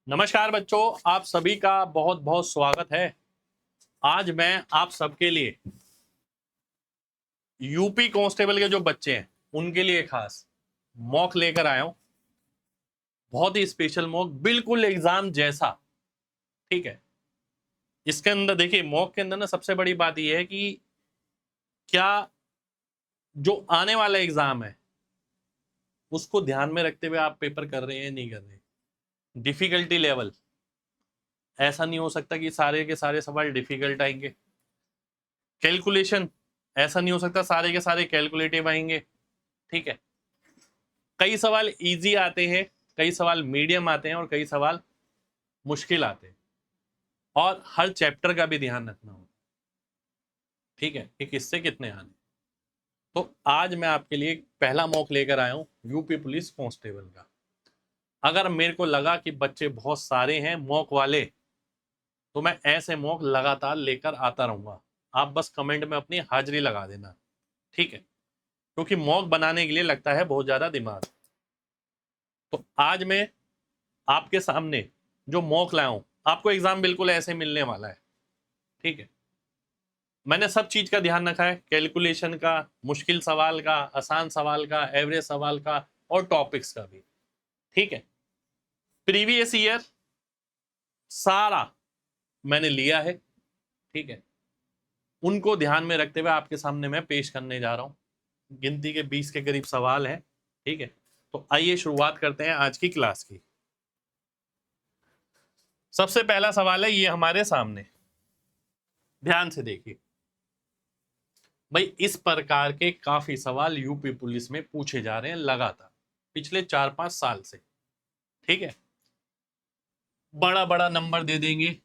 नमस्कार बच्चों, आप सभी का बहुत बहुत स्वागत है। आज मैं आप सबके लिए यूपी कांस्टेबल के जो बच्चे हैं उनके लिए खास मॉक लेकर आया हूं। बहुत ही स्पेशल मॉक, बिल्कुल एग्जाम जैसा। ठीक है, इसके अंदर देखिए, मॉक के अंदर ना सबसे बड़ी बात यह है कि क्या जो आने वाला एग्जाम है उसको ध्यान में रखते हुए आप पेपर कर रहे हैं नहीं कर रहे। डिफिकल्टी लेवल ऐसा नहीं हो सकता कि सारे के सारे सवाल डिफिकल्ट आएंगे। कैलकुलेशन ऐसा नहीं हो सकता सारे के सारे कैलकुलेटिव आएंगे। ठीक है, कई सवाल इजी आते हैं, कई सवाल मीडियम आते हैं और कई सवाल मुश्किल आते हैं। और हर चैप्टर का भी ध्यान रखना होगा। ठीक है, कि किससे कितने आने। तो आज मैं आपके लिए पहला मॉक लेकर आया हूं यूपी पुलिस कांस्टेबल का। अगर मेरे को लगा कि बच्चे बहुत सारे हैं मॉक वाले, तो मैं ऐसे मॉक लगातार लेकर आता रहूंगा। आप बस कमेंट में अपनी हाजिरी लगा देना। ठीक है, क्योंकि मॉक बनाने के लिए लगता है बहुत ज्यादा दिमाग। तो आज मैं आपके सामने जो मॉक लाया हूं, आपको एग्जाम बिल्कुल ऐसे मिलने वाला है। ठीक है, मैंने सब चीज का ध्यान रखा है, कैलकुलेशन का, मुश्किल सवाल का, आसान सवाल का, एवरेज सवाल का और टॉपिक्स का भी। ठीक है, प्रीवियस ईयर सारा मैंने लिया है। ठीक है, उनको ध्यान में रखते हुए आपके सामने मैं पेश करने जा रहा हूं। गिनती के 20 के करीब सवाल हैं। ठीक है, तो आइए शुरुआत करते हैं आज की क्लास की। सबसे पहला सवाल है ये हमारे सामने, ध्यान से देखिए भाई। इस प्रकार के काफी सवाल यूपी पुलिस में पूछे जा रहे हैं लगातार पिछले 4-5 साल से। ठीक है, बड़ा बड़ा नंबर दे देंगे,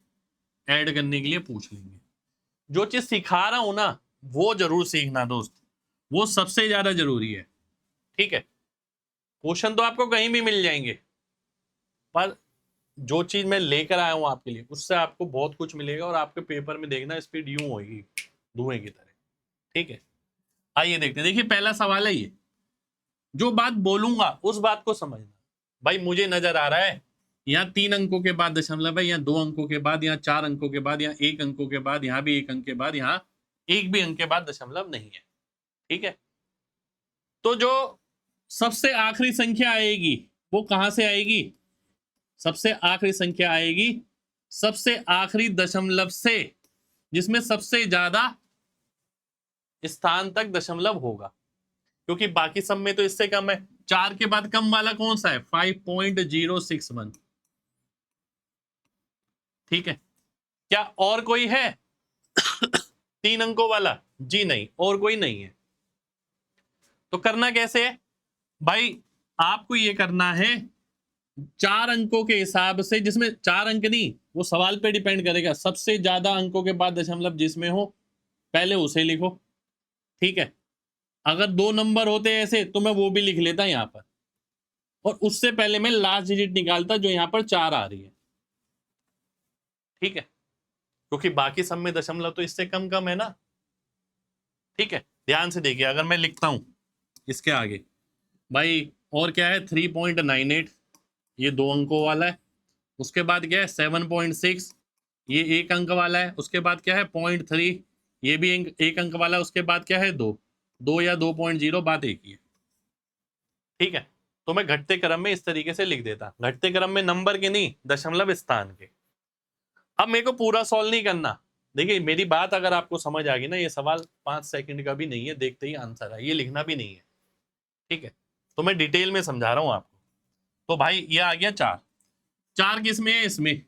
ऐड करने के लिए पूछ लेंगे। जो चीज सिखा रहा हूं ना वो जरूर सीखना दोस्त, वो सबसे ज्यादा जरूरी है। ठीक है, क्वेश्चन तो आपको कहीं भी मिल जाएंगे, पर जो चीज मैं लेकर आया हूं आपके लिए उससे आपको बहुत कुछ मिलेगा और आपके पेपर में देखना स्पीड यूं होगी धुएं की तरह। ठीक है, आइए देखते हैं। देखिए पहला सवाल है ये, जो बात बोलूंगा उस बात को समझना। भाई मुझे नजर आ रहा है यहाँ 3 अंकों के बाद दशमलव है, यहाँ 2 अंकों के बाद, यहाँ 4 अंकों के बाद, यहाँ 1 अंकों के बाद, यहाँ भी 1 अंक के बाद, यहाँ एक भी अंक के बाद दशमलव नहीं है। ठीक है, तो जो सबसे आखिरी संख्या आएगी वो कहां से आएगी? सबसे आखिरी संख्या आएगी सबसे आखिरी दशमलव से, जिसमें सबसे ज्यादा स्थान तक दशमलव होगा। क्योंकि बाकी सब में तो इससे कम है। 4 के बाद कम वाला कौन सा है? 5.061। ठीक है, क्या और कोई है 3 अंकों वाला? जी नहीं, और कोई नहीं है। तो करना कैसे है भाई? आपको ये करना है 4 अंकों के हिसाब से, जिसमें 4 अंक नहीं, वो सवाल पे डिपेंड करेगा। सबसे ज्यादा अंकों के बाद दशमलव जिसमें हो पहले उसे लिखो। ठीक है, अगर 2 नंबर होते ऐसे तो मैं वो भी लिख लेता यहां पर, और उससे पहले मैं लास्ट डिजिट निकालता जो यहां पर 4 आ रही है। ठीक है, क्योंकि बाकी सब में दशमलव तो इससे कम कम है ना। ठीक है, ध्यान से देखिए, अगर मैं लिखता हूं इसके आगे भाई, और क्या है 3.98, ये 2 अंकों वाला है। उसके बाद क्या है 7.6, ये 1 अंक वाला है। उसके बाद क्या है 0.3, ये भी 1 अंक वाला है। उसके बाद क्या है 2 या 2.0, बात एक ही है। ठीक है, तो मैं घटते क्रम में इस तरीके से लिख देता, घटते क्रम में नंबर के नहीं, दशमलव स्थान के। अब मेरे को पूरा सॉल्व नहीं करना। देखिए मेरी बात अगर आपको समझ आ गई ना, ये सवाल 5 सेकंड का भी नहीं है, देखते ही आंसर है, ये लिखना भी नहीं है। ठीक है, तो मैं डिटेल में समझा रहा हूं आपको। तो भाई ये आ गया 4। 4 किस में है? इसमें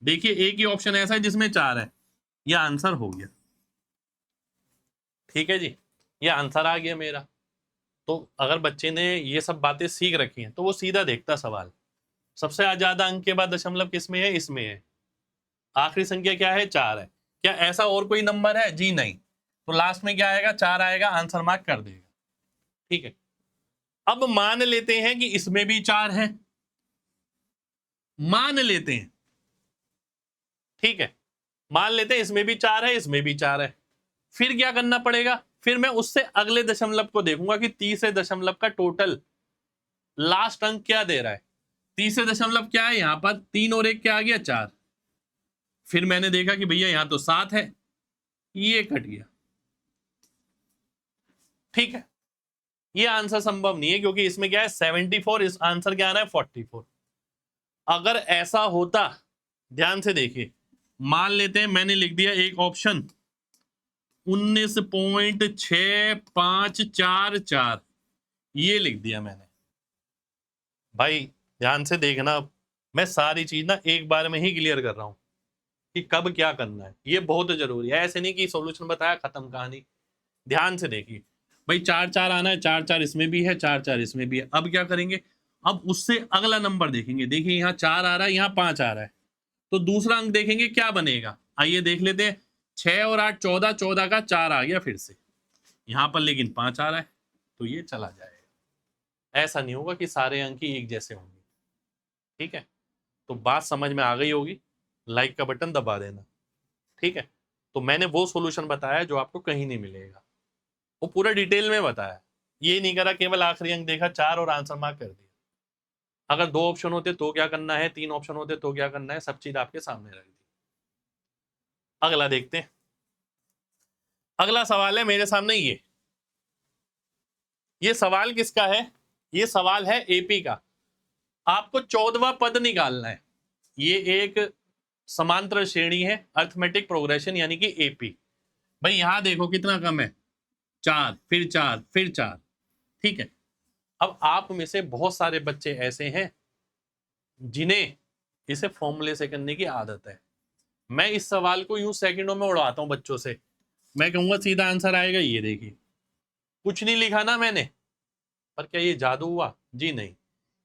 देखिए एक ही ऑप्शन ऐसा है जिसमें 4 है, ये आंसर हो गया। ठीक है जी, ये आंसर आ गया मेरा। तो अगर बच्चे ने ये सब बातें सीख रखी हैं तो वो सीधा देखता सवाल। सबसे ज्यादा अंक के बाद दशमलव किस में है? इसमें है। आखिरी संख्या क्या है? 4 है। क्या ऐसा और कोई नंबर है? जी नहीं। तो लास्ट में क्या आएगा? 4 आएगा, आंसर मार्क कर देगा। ठीक है, अब मान लेते हैं कि इसमें भी 4 है, मान लेते हैं। ठीक है, मान लेते हैं इसमें भी 4 है, इसमें भी 4 है। फिर क्या करना पड़ेगा? फिर मैं उससे अगले दशमलव को देखूंगा कि तीसरे दशमलव का टोटल लास्ट अंक क्या दे रहा है। तीसरे दशमलव क्या है यहाँ पर, 3 और 1 क्या आ गया 4। फिर मैंने देखा कि भैया यहाँ तो 7 है, ये कट गया। ठीक है, ये आंसर संभव नहीं है क्योंकि इसमें क्या है 74, इस आंसर क्या आ रहा है 44। अगर ऐसा होता, ध्यान से देखिए, मान लेते हैं मैंने लिख दिया एक ऑप्शन 19.6544, ये लिख दिया मैंने। भाई ध्यान से देखना, मैं सारी चीज ना एक बार में ही क्लियर कर रहा हूं कि कब क्या करना है, ये बहुत जरूरी है। ऐसे नहीं कि सॉल्यूशन बताया खत्म कहानी। ध्यान से देखिए भाई, 4 4 आना है, 4 4 इसमें भी है, 4 4 इसमें भी है। अब क्या करेंगे, अब उससे अगला नंबर देखेंगे। देखिए यहाँ 4 आ रहा है, यहाँ 5 आ रहा है, तो दूसरा अंक देखेंगे क्या बनेगा। आइए देख लेते हैं, 6 और 8 14, 14 का 4 आ गया फिर से यहाँ पर, लेकिन 5 आ रहा है तो ये चला जाएगा। ऐसा नहीं होगा कि सारे अंक ही एक जैसे होंगे। ठीक है, तो बात समझ में आ गई होगी, लाइक का बटन दबा देना। ठीक है, तो मैंने वो सॉल्यूशन बताया जो आपको कहीं नहीं मिलेगा, वो पूरा डिटेल में बताया। ये नहीं करा केवल आखिरी अंक देखा 4 और आंसर मार्क कर दिया। अगर 2 ऑप्शन होते तो क्या करना है, 3 ऑप्शन होते तो क्या करना है, सब चीज आपके सामने रख दी। अगला देखते हैं। अगला सवाल है मेरे सामने, ये सवाल किसका है, ये सवाल है एपी का। आपको 14वां पद निकालना है। ये एक समांतर श्रेणी है, अर्थमेटिक प्रोग्रेशन यानी कि एपी। भाई यहां देखो कितना कम है, 4 फिर 4 फिर 4। ठीक है, अब आप में से बहुत सारे बच्चे ऐसे हैं जिन्हें इसे फॉर्मूले से करने की आदत है। मैं इस सवाल को यूं सेकंडों में उड़ाता हूं बच्चों से, मैं कहूंगा सीधा आंसर आएगा, ये देखिए कुछ नहीं लिखा ना मैंने, पर क्या ये जादू हुआ? जी नहीं।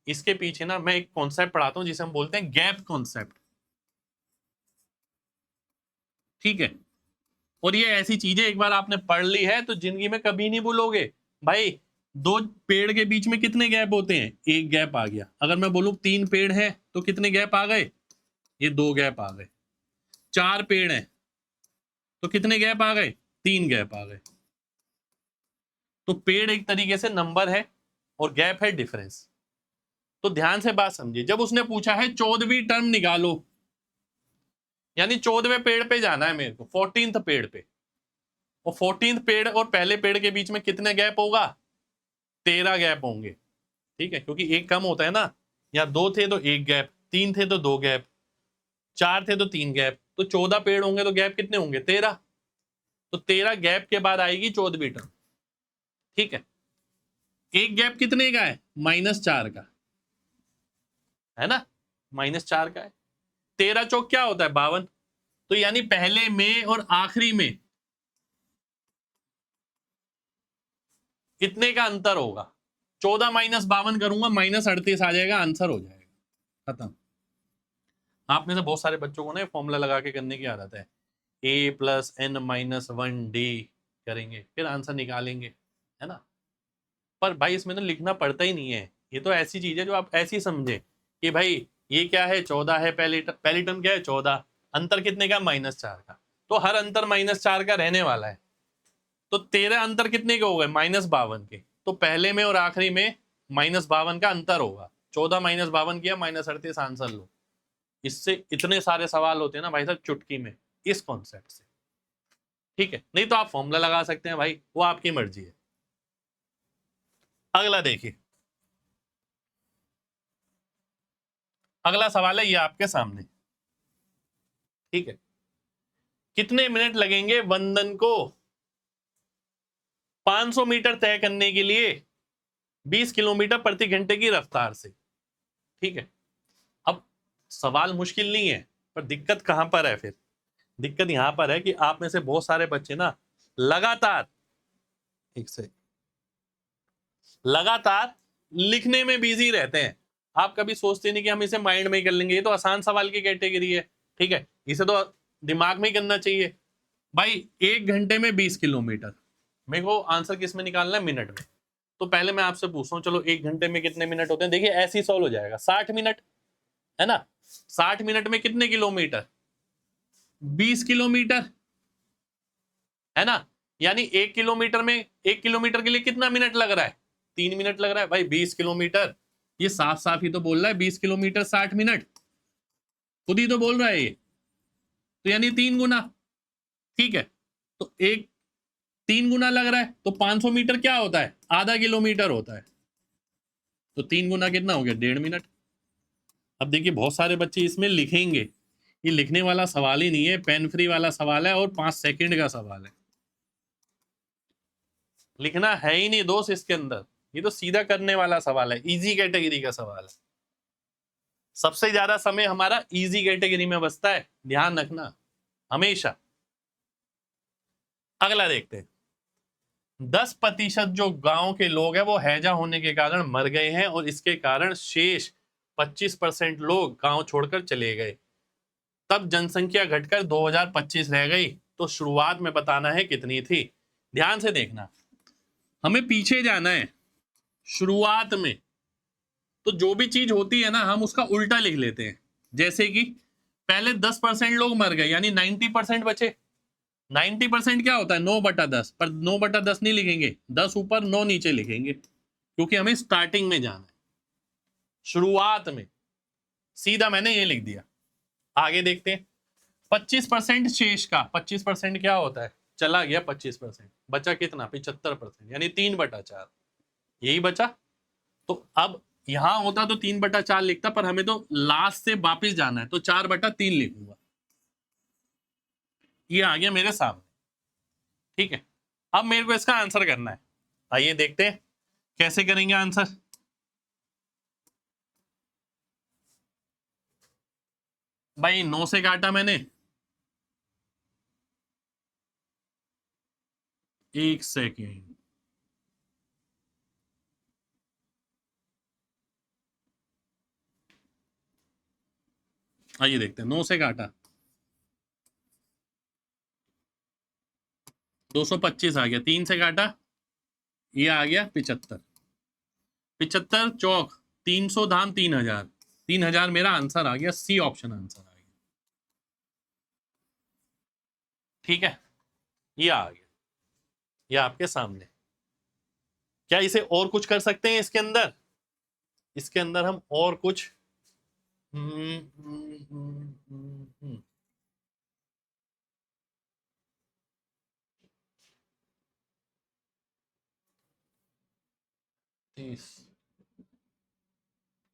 इसके पीछे ना मैं एक कॉन्सेप्ट पढ़ाता हूं जिसे हम बोलते हैं गैप कॉन्सेप्ट। ठीक है, और ये ऐसी चीजें एक बार आपने पढ़ ली है तो जिंदगी में कभी नहीं भूलोगे। भाई 2 पेड़ के बीच में कितने गैप होते हैं, एक गैप आ गया। अगर मैं बोलूं 3 पेड़ हैं तो कितने गैप आ गए, ये 2 गैप आ गए। 4 पेड़ हैं तो कितने गैप आ गए, 3 गैप आ गए। तो पेड़ एक तरीके से नंबर है और गैप है डिफरेंस। तो ध्यान से बात समझिए, जब उसने पूछा है 14वीं टर्म निकालो, यानी 14वें पेड़ पे जाना है मेरे को, 14th पेड़ पे, और 14th पेड़ और पहले पेड़ के बीच में कितने गैप होगा, 13 गैप होंगे। ठीक है, क्योंकि एक कम होता है ना, यहाँ 2 थे तो 1 गैप, 3 थे तो 2 गैप, 4 थे तो 3 गैप, तो 14 पेड़ होंगे तो गैप कितने होंगे, 13। तो 13 गैप के बाद आएगी 14वीं टर्म। ठीक है, एक गैप कितने का है, -4 का है ना, -4 का है। 13 चौक क्या होता है 52, तो यानी पहले में और आखिरी में कितने का अंतर होगा, 14 - 52 करूंगा -38 आ जाएगा, आंसर हो जाएगा, खत्म। आप में से बहुत सारे बच्चों को ना फॉर्मूला लगा के करने की आदत है, a + n - 1d करेंगे फिर आंसर निकालेंगे, है ना। पर भाई इसमें तो लिखना पड़ता ही नहीं है, ये तो ऐसी चीज है जो आप ऐसी समझे कि भाई ये क्या है, 14 है, पहली टर्म क्या है 14, अंतर कितने का, -4 का, तो हर अंतर -4 का रहने वाला है। तो 13 अंतर कितने के हो गए, -52 के, तो पहले में और आखिरी में -52 का अंतर होगा। 14 - 52 किया, -38 आंसर लो। इससे इतने सारे सवाल होते हैं ना भाई साहब चुटकी में, इस कॉन्सेप्ट से। ठीक है, नहीं तो आप फॉर्मूला लगा सकते हैं भाई, वो आपकी मर्जी है। अगला देखिए, अगला सवाल है ये आपके सामने। ठीक है, कितने मिनट लगेंगे वंदन को 500 मीटर तय करने के लिए 20 किलोमीटर प्रति घंटे की रफ्तार से। ठीक है, अब सवाल मुश्किल नहीं है, पर दिक्कत कहां पर है फिर, दिक्कत यहां पर है कि आप में से बहुत सारे बच्चे ना लगातार लगातार लिखने में बिजी रहते हैं। आप कभी सोचते नहीं कि हम इसे माइंड में ही कर लेंगे, ये तो आसान सवाल की कैटेगरी है। ठीक है, इसे तो दिमाग में ही करना चाहिए। भाई 1 घंटे में 20 किलोमीटर, मेरे को आंसर किस में निकालना है, मिनट में। तो पहले मैं आपसे पूछता हूँ, चलो 1 घंटे में कितने मिनट होते हैं, देखिए ऐसे ही सॉल्व हो जाएगा, 60 मिनट है ना। 60 मिनट में कितने किलोमीटर, 20 किलोमीटर है ना। यानी 1 किलोमीटर में, 1 किलोमीटर के लिए कितना मिनट लग रहा है, 3 मिनट लग रहा है। भाई 20 किलोमीटर ये साफ साफ ही तो बोल रहा है 20 किलोमीटर 60 मिनट, खुद ही तो बोल रहा है ये, तो यानी 3 गुना। ठीक है, तो एक 3 गुना लग रहा है, तो 500 मीटर क्या होता है, आधा किलोमीटर होता है, तो 3 गुना कितना हो गया, 1.5 मिनट। अब देखिए बहुत सारे बच्चे इसमें लिखेंगे, ये लिखने वाला सवाल ही नहीं है, पेन फ्री वाला सवाल है और 5 सेकंड का सवाल है, लिखना है ही नहीं दोस्त इसके अंदर, ये तो सीधा करने वाला सवाल है, इजी कैटेगरी का सवाल है। सबसे ज्यादा समय हमारा इजी कैटेगरी में बचता है, ध्यान रखना हमेशा। अगला देखते हैं, 10% जो गांव के लोग हैं वो हैजा होने के कारण मर गए हैं और इसके कारण शेष 25% लोग गांव छोड़कर चले गए, तब जनसंख्या घटकर 2025 रह गई, तो शुरुआत में बताना है कितनी थी। ध्यान से देखना, हमें पीछे जाना है, शुरुआत में तो जो भी चीज होती है ना हम उसका उल्टा लिख लेते हैं, जैसे कि पहले 10% लोग मर गए यानी 90% बचे। 90% क्या होता है, 9/10, पर 9/10 नहीं लिखेंगे, 10 ऊपर 9 नीचे लिखेंगे, क्योंकि हमें स्टार्टिंग में जाना है, शुरुआत में, सीधा मैंने ये लिख दिया। आगे देखते हैं, 25% शेष का, 25% क्या होता है, चला गया 25%, बचा कितना, 75%, यानी 3/4, यही बचा। तो अब यहां होता तो 3/4 लिखता, पर हमें तो लास्ट से वापिस जाना है, तो 4/3 लिखूंगा, ये आ गया मेरे सामने। ठीक है, अब मेरे को इसका आंसर करना है, आइए देखते हैं कैसे करेंगे आंसर। भाई 9 से काटा मैंने, 1 सेकेंड, आइए देखते हैं, 9 से काटा 225 आ गया, 3 से काटा ये आ गया 75, 75 चौक 300 धाम 3000, 3000 मेरा आंसर आ गया, सी ऑप्शन आंसर आ गया। ठीक है, ये आ गया, ये आपके सामने। क्या इसे और कुछ कर सकते हैं इसके अंदर, इसके अंदर हम और कुछ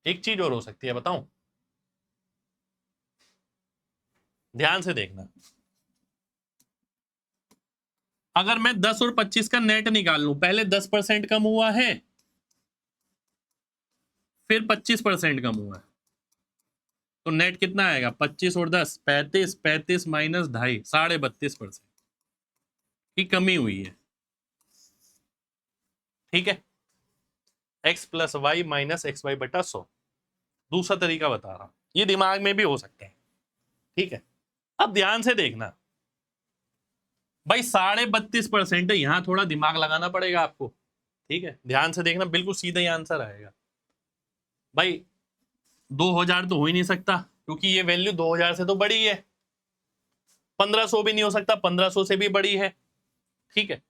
एक चीज और हो सकती है, बताऊं, ध्यान से देखना, अगर मैं 10 और 25 का नेट निकाल लूं, पहले 10% कम हुआ है, फिर 25% कम हुआ है, तो नेट कितना आएगा, 25 और 10 35, 35 माइनस 2.5 32% की कमी हुई है। ठीक है, x + y - xy/100, दूसरा तरीका बता रहा हूं, ये दिमाग में भी हो सकता है। ठीक है, अब ध्यान से देखना भाई, 32.5% है, यहां थोड़ा दिमाग लगाना पड़ेगा आपको। ठीक है, ध्यान से देखना, बिल्कुल सीधा ही आंसर आएगा। भाई 2000 तो हो ही नहीं सकता, क्योंकि ये वैल्यू 2000 से तो बड़ी है, 1500 भी नहीं हो सकता, 1500 से भी बड़ी है। ठीक है,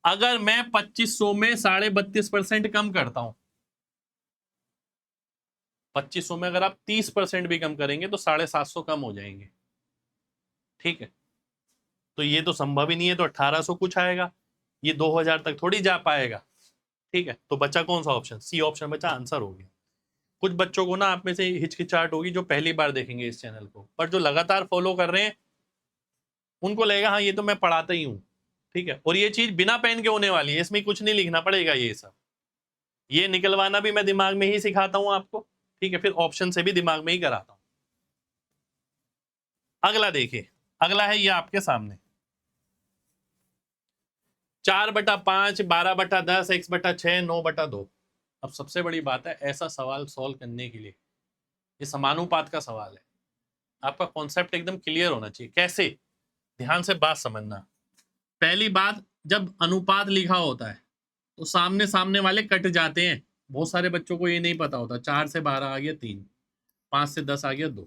अगर मैं 2500 में 32.5% कम करता हूं, 2500 में अगर आप 30% भी कम करेंगे तो 750 कम हो जाएंगे। ठीक है, तो ये तो संभव ही नहीं है, तो 1800 कुछ आएगा, ये 2000 तक थोड़ी जा पाएगा। ठीक है, तो बचा कौन सा ऑप्शन, सी ऑप्शन बचा, आंसर हो गया। कुछ बच्चों को ना आप में से हिचकिचाहट होगी जो पहली बार देखेंगे इस चैनल को, पर जो लगातार फॉलो कर रहे हैं उनको लगेगा हाँ ये तो मैं पढ़ाता ही हूँ। ठीक है, और ये चीज बिना पेन के होने वाली है, इसमें कुछ नहीं लिखना पड़ेगा, ये सब ये निकलवाना भी मैं दिमाग में ही सिखाता हूँ आपको। ठीक है, फिर ऑप्शन से भी दिमाग में ही कराता हूँ। अगला देखिए, अगला है ये आपके सामने, 4/5 12/10 x/6 9/2। अब सबसे बड़ी बात है, ऐसा सवाल सॉल्व करने के लिए, ये समानुपात का सवाल है, आपका कॉन्सेप्ट एकदम क्लियर होना चाहिए। कैसे, ध्यान से बात समझना। पहली बात, जब अनुपात लिखा होता है तो सामने सामने वाले कट जाते हैं, बहुत सारे बच्चों को ये नहीं पता होता। 4 से 12 आ गया 3, 5 से 10 आ गया 2,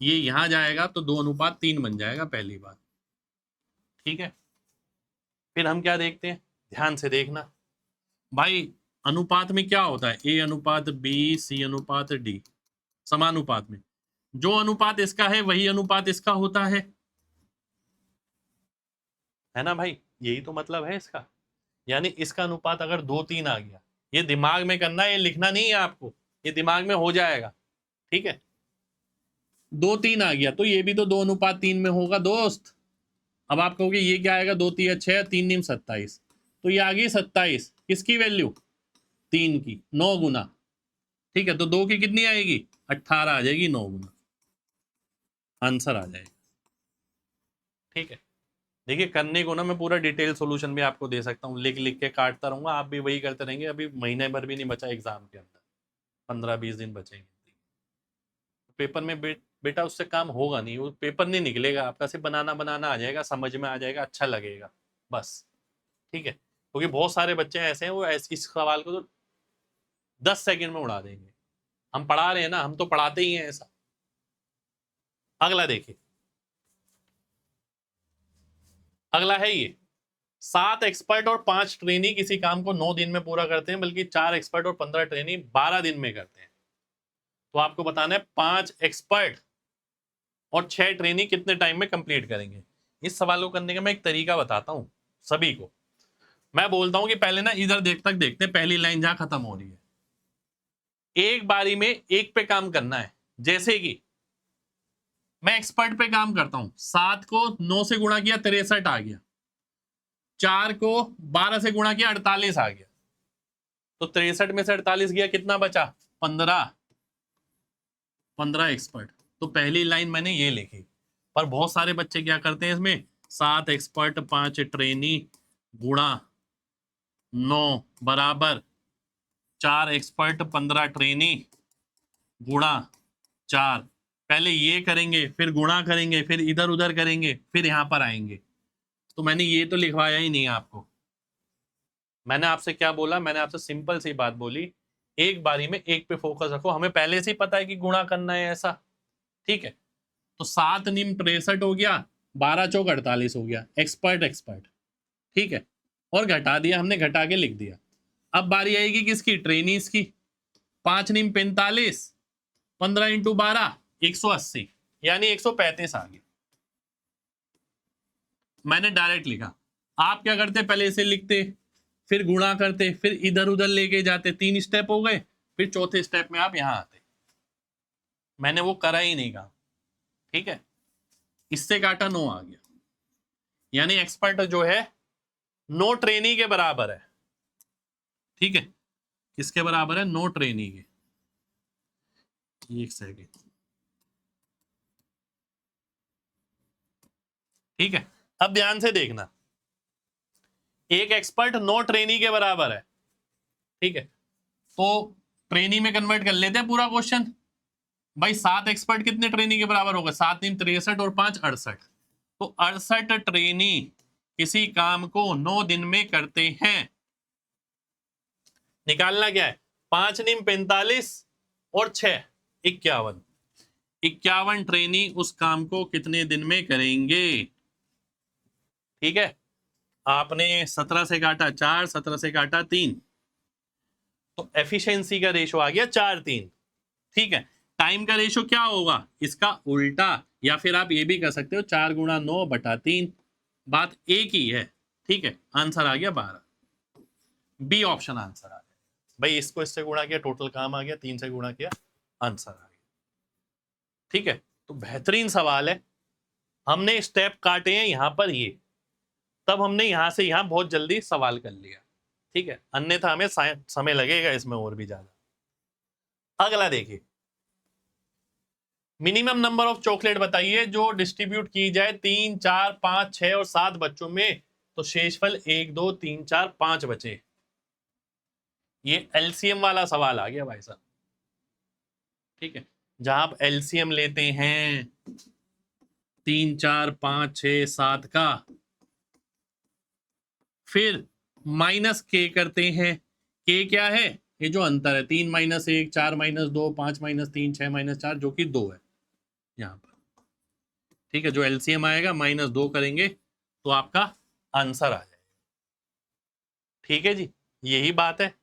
ये यहां जाएगा तो 2:3 बन जाएगा, पहली बात। ठीक है, फिर हम क्या देखते हैं, ध्यान से देखना भाई, अनुपात में क्या होता है, ए अनुपात बी, सी अनुपात डी, समानुपात में जो अनुपात इसका है वही अनुपात इसका होता है ना भाई, यही तो मतलब है इसका। यानी इसका अनुपात अगर 2-3 आ गया, ये दिमाग में करना है, ये लिखना नहीं है आपको, ये दिमाग में हो जाएगा, ठीक है। 2-3 आ गया तो ये भी तो 2:3 में होगा दोस्त। अब आप कहोगे ये क्या आएगा, 2-3 6, 3 नीम 27, तो ये आ गई 27, किसकी वैल्यू, 3 की, 9 गुना, ठीक है। तो 2 की कितनी आएगी, 18 आ जाएगी, 9 गुना, आंसर आ जाएगा, ठीक है। देखिए करने को ना मैं पूरा डिटेल सॉल्यूशन भी आपको दे सकता हूँ, लिख लिख के काटता रहूंगा, आप भी वही करते रहेंगे। अभी महीने भर भी नहीं बचा एग्जाम के अंदर, 15-20 दिन बचेंगे। पेपर में बेटा उससे काम होगा नहीं, वो पेपर नहीं निकलेगा आपका, सिर्फ बनाना बनाना आ जाएगा, समझ में आ जाएगा, अच्छा लगेगा बस, ठीक है। क्योंकि बहुत सारे बच्चे ऐसे हैं वो इस सवाल को तो 10 सेकंड में उड़ा देंगे। हम पढ़ा रहे हैं ना, हम तो पढ़ाते ही हैं ऐसा। अगला देखिए, अगला है ये, 7 एक्सपर्ट और 5 ट्रेनी किसी काम को 9 दिन में पूरा करते हैं, बल्कि 4 एक्सपर्ट और 15 ट्रेनी 12 दिन में करते हैं। तो आपको बताना है 5 एक्सपर्ट और 6 ट्रेनी कितने टाइम में कंप्लीट करेंगे। इस सवाल को करने का मैं एक तरीका बताता हूं सभी को। मैं बोलता हूं कि पहले ना इधर तक देखते हैं, पहली लाइन जहां खत्म हो रही है, एक बारी में एक पे काम करना है। जैसे कि मैं एक्सपर्ट पे काम करता हूं, 7 को 9 से गुणा किया 63 आ गया, 4 को 12 से गुणा किया 48 आ गया, तो 63 में से 48 गया, कितना बचा, 15 एक्सपर्ट। तो पहली लाइन मैंने ये लिखी। पर बहुत सारे बच्चे क्या करते हैं इसमें, 7 एक्सपर्ट 5 ट्रेनी गुणा 9 बराबर 4 एक्सपर्ट 15 ट्रेनी गुणा 4। पहले ये करेंगे, फिर गुणा करेंगे, फिर इधर उधर करेंगे, फिर यहां पर आएंगे। तो मैंने ये तो लिखवाया ही नहीं आपको। मैंने आपसे क्या बोला, मैंने आपसे सिंपल सी बात बोली, एक बारी में एक पे फोकस रखो। हमें पहले से ही पता है कि गुणा करना है ऐसा, ठीक है। तो 7 नीम 63 हो गया, 12 चौक 48 हो गया, एक्सपर्ट एक्सपर्ट, ठीक है। और घटा दिया हमने, घटा के लिख दिया। अब बारी आएगी किसकी, ट्रेनीज की। 5 नीम 45, 15 इंटू 12 180, यानी 135 आ गया। मैंने डायरेक्ट लिखा। आप क्या करते, पहले इसे लिखते, फिर गुणा करते, फिर इधर उधर लेके जाते, 3 स्टेप हो गए, फिर चौथे स्टेप में आप यहां आते। मैंने वो करा ही नहीं काम, ठीक है। इससे काटा 9 आ गया, यानी एक्सपर्ट जो है 9 ट्रेनी के बराबर है, ठीक है। किसके बराबर है, 9 ट्रेनी के। एक सेकेंड, ठीक है। अब ध्यान से देखना, एक एक्सपर्ट 9 ट्रेनी के बराबर है, ठीक है। तो ट्रेनी में कन्वर्ट कर लेते हैं पूरा क्वेश्चन। भाई 7 एक्सपर्ट कितने ट्रेनी के बराबर होगा, 7 नीम 63 और 5 68। तो 68 ट्रेनी किसी काम को 9 दिन में करते हैं। निकालना क्या है, 5 नीम 45 और 6 51। 51 ट्रेनी उस काम को कितने दिन में करेंगे, ठीक है। आपने 17 से काटा 4, 17 से काटा 3, तो एफिशिएंसी का रेशो आ गया 4:3, ठीक है। टाइम का रेशो क्या होगा, इसका उल्टा, या फिर आप ये भी कर सकते हो 4 गुणा 9 बटा 3। बात एक ही है, ठीक है। आंसर आ गया 12, बी ऑप्शन आंसर आ गया। भाई इसको इससे गुणा किया, टोटल काम आ गया, 3 से गुणा किया, आंसर आ गया, ठीक है। तो बेहतरीन सवाल है। हमने स्टेप काटे हैं यहां पर, ये तब हमने यहां से यहां बहुत जल्दी सवाल कर लिया, ठीक है। अन्यथा हमें समय लगेगा इसमें और भी ज्यादा। अगला देखिए, मिनिमम नंबर ऑफ चॉकलेट बताइए जो डिस्ट्रीब्यूट की जाए 3, 4, 5, 6 और 7 बच्चों में, तो शेषफल 1, 2, 3, 4, 5 बचे। ये एलसीएम वाला सवाल आ गया भाई साहब, ठीक है। जहां आप एलसीएम लेते हैं 3, 4, 5, 6, 7 का, फिर माइनस के करते हैं। के क्या है, ये जो अंतर है, 3 - 1, 4 - 2, 5 - 3, 6 - 4, जो कि 2 है यहां पर, ठीक है। जो एलसीएम आएगा -2 करेंगे तो आपका आंसर आ जाएगा, ठीक है जी। यही बात है,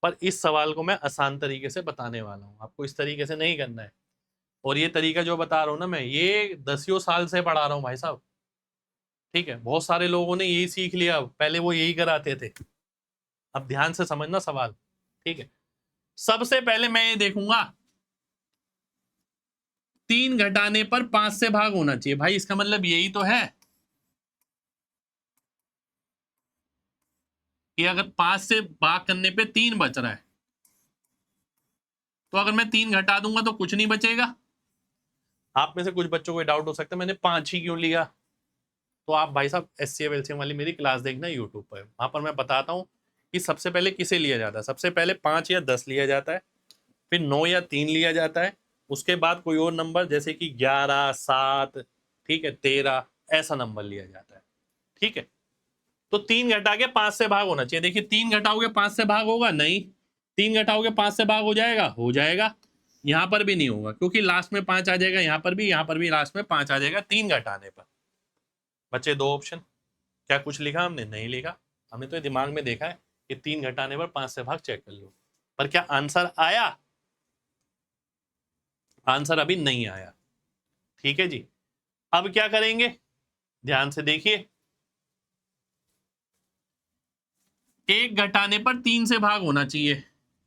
पर इस सवाल को मैं आसान तरीके से बताने वाला हूं, आपको इस तरीके से नहीं करना है। और ये तरीका जो बता रहा हूं ना मैं, ये 10 साल से पढ़ा रहा हूं भाई साहब, ठीक है। बहुत सारे लोगों ने यही सीख लिया, पहले वो यही कराते थे। अब ध्यान से समझना सवाल, ठीक है। सबसे पहले मैं ये देखूंगा 3 घटाने पर 5 से भाग होना चाहिए। भाई इसका मतलब यही तो है कि अगर 5 से भाग करने पे 3 बच रहा है, तो अगर मैं 3 घटा दूंगा तो कुछ नहीं बचेगा। आप में से कुछ बच्चों को डाउट हो सकता है मैंने 5 ही क्यों लिया, तो आप भाई साहब एचसीएफ एलसीएम वाली मेरी क्लास देखना यूट्यूब पर, वहां पर मैं बताता हूँ कि सबसे पहले किसे लिया जाता है। सबसे पहले 5 या 10 लिया जाता है, फिर 9 या 3 लिया जाता है, उसके बाद कोई और नंबर जैसे कि 11, 7, ठीक है, 13, ऐसा नंबर लिया जाता है, ठीक है। तो 3 घटा के 5 से भाग होना चाहिए। देखिए 3 घटाओगे 5 से भाग होगा नहीं, 3 घटाओगे 5 से भाग हो जाएगा, हो जाएगा। यहां पर भी नहीं होगा क्योंकि लास्ट में 5 आ जाएगा, यहां पर भी लास्ट में 5 आ जाएगा 3 घटाने पर। बचे 2 ऑप्शन। क्या कुछ लिखा हमने? नहीं लिखा, हमने तो दिमाग में देखा है कि 3 घटाने पर 5 से भाग चेक कर लो। पर क्या आंसर आया? आंसर अभी नहीं आया, ठीक है जी। अब क्या करेंगे, ध्यान से देखिए। 1 घटाने पर 3 से भाग होना चाहिए।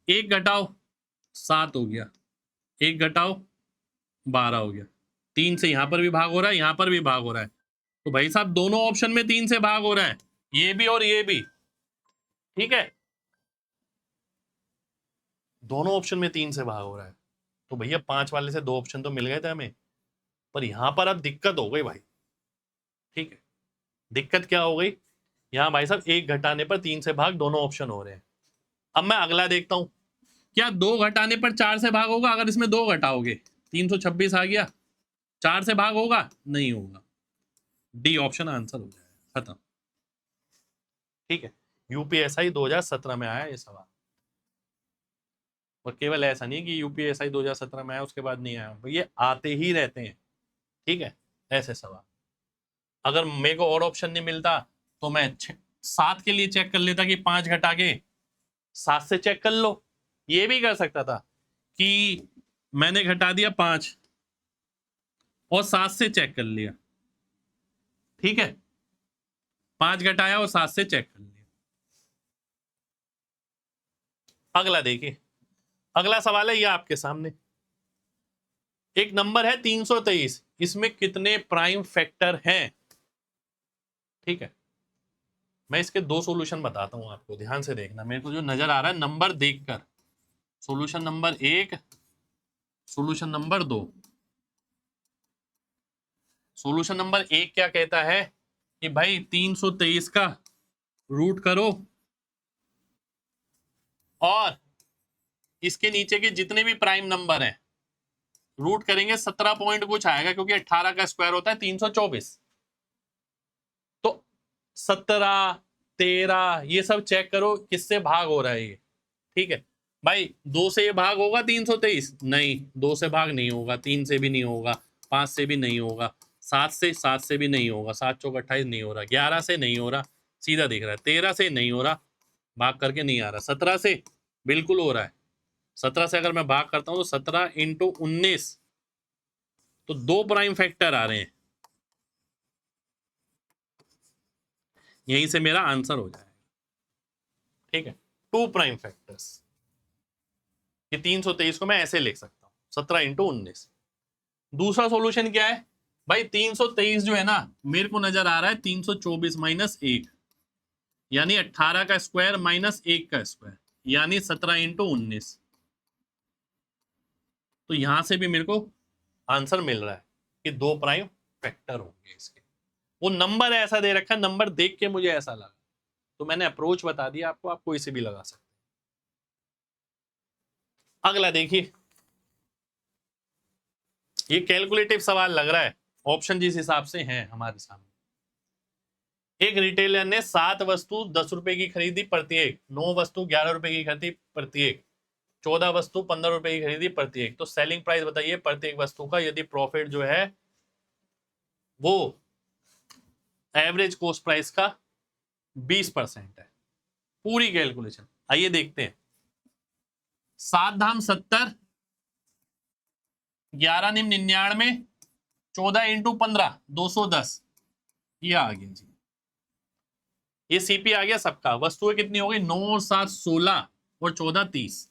1 घटाओ 7 हो गया, 1 घटाओ 12 हो गया। 3 से यहां पर भी भाग हो रहा है, यहां पर भी भाग हो रहा है, तो भाई साहब दोनों ऑप्शन में 3 से भाग हो रहा है, ये भी और ये भी, ठीक है। दोनों ऑप्शन में 3 से भाग हो रहा है, तो भैया 5 वाले से 2 ऑप्शन तो मिल गए थे हमें। पर यहां पर अब दिक्कत हो गई भाई, ठीक है। दिक्कत क्या हो गई, यहां भाई साहब 1 घटाने पर 3 से भाग दोनों ऑप्शन हो रहे हैं। अब मैं अगला देखता हूं, क्या 2 घटाने पर 4 से भाग होगा? अगर इसमें 2 घटाओगे 326 आ गया, 4 से भाग होगा? नहीं होगा। डी ऑप्शन आंसर हो जाएगा, खत्म, ठीक है। यूपीएसआई 2017 में आया ये सवाल, और केवल ऐसा नहीं कि यूपीएसआई 2017 में आया उसके बाद नहीं आया, ये आते ही रहते हैं, ठीक है, ऐसे सवाल। अगर मेरे को और ऑप्शन नहीं मिलता तो मैं 7 के लिए चेक कर लेता कि 5 घटा के 7 से चेक कर लो। ये भी कर सकता था कि मैंने घटा दिया 5 और 7 से चेक कर लिया, ठीक है, 5 घटाया और 7 से चेक कर लिया। अगला देखिए, अगला सवाल है ये आपके सामने। एक नंबर है 323, इसमें कितने प्राइम फैक्टर हैं, ठीक है। मैं इसके 2 सॉल्यूशन बताता हूं आपको, ध्यान से देखना। मेरे को जो नजर आ रहा है नंबर देखकर, solution number 1, solution number 2। Solution number 1 क्या कहता है कि भाई 323 का रूट करो और इसके नीचे के जितने भी प्राइम नंबर हैं रूट करेंगे, 17 पॉइंट कुछ आएगा क्योंकि 18 का स्क्वायर होता है 324। तो 17, 13 ये सब चेक करो किससे भाग हो रहा है ये, ठीक है। भाई 2 से ये भाग होगा 323? नहीं, 2 से भाग नहीं होगा, 3 से भी नहीं होगा, 5 से भी नहीं होगा, 7 से भी नहीं होगा, 7 चौक 28 नहीं हो रहा, 11 से नहीं हो रहा, सीधा दिख रहा है, 13 से नहीं हो रहा, भाग करके नहीं आ रहा, 17 से बिल्कुल हो रहा है। 17 से अगर मैं भाग करता हूं तो 17 इंटू 19, तो 2 प्राइम फैक्टर आ रहे हैं, यहीं से मेरा आंसर हो जाएगा, ठीक है। 2 प्राइम फैक्टर्स, ये 323 को मैं ऐसे लिख सकता हूं, 17 इंटू 19। दूसरा सॉल्यूशन क्या है भाई, 323 जो है ना, मेरे को नजर आ रहा है 324 माइनस 1, यानी 18 का स्क्वायर माइनस 1 का स्क्वायर, यानी 17 इंटू 19। तो यहां से भी मेरे को आंसर मिल रहा है कि 2 प्राइम फैक्टर होंगे इसके। वो नंबर ऐसा दे रखा है, नंबर देख के मुझे ऐसा लगा, तो मैंने अप्रोच बता दिया आपको, आप कोई से भी लगा सकते हैं। अगला देखिए, ये कैलकुलेटिव सवाल लग रहा है, ऑप्शन जिस हिसाब से हैं हमारे सामने। एक रिटेलर ने 7 वस्तु 10 रुपए की खरीदी प्रत्येक, 9 वस्तु 11 रुपए की खरीदी प्रत्येक, 14 वस्तु 15 रुपए की खरीदी प्रत्येक। तो सेलिंग प्राइस बताइए प्रत्येक वस्तु का, यदि प्रॉफिट जो है वो एवरेज कॉस्ट प्राइस का 20% है। पूरी कैलकुलेशन आइए देखते हैं। 7 धाम 70, 11 निम 99, 14 इंटू 15 210, ये आ गया जी। ये सीपी आ गया सबका। वस्तुएं कितनी हो गई? 9 7 16 और 14 30।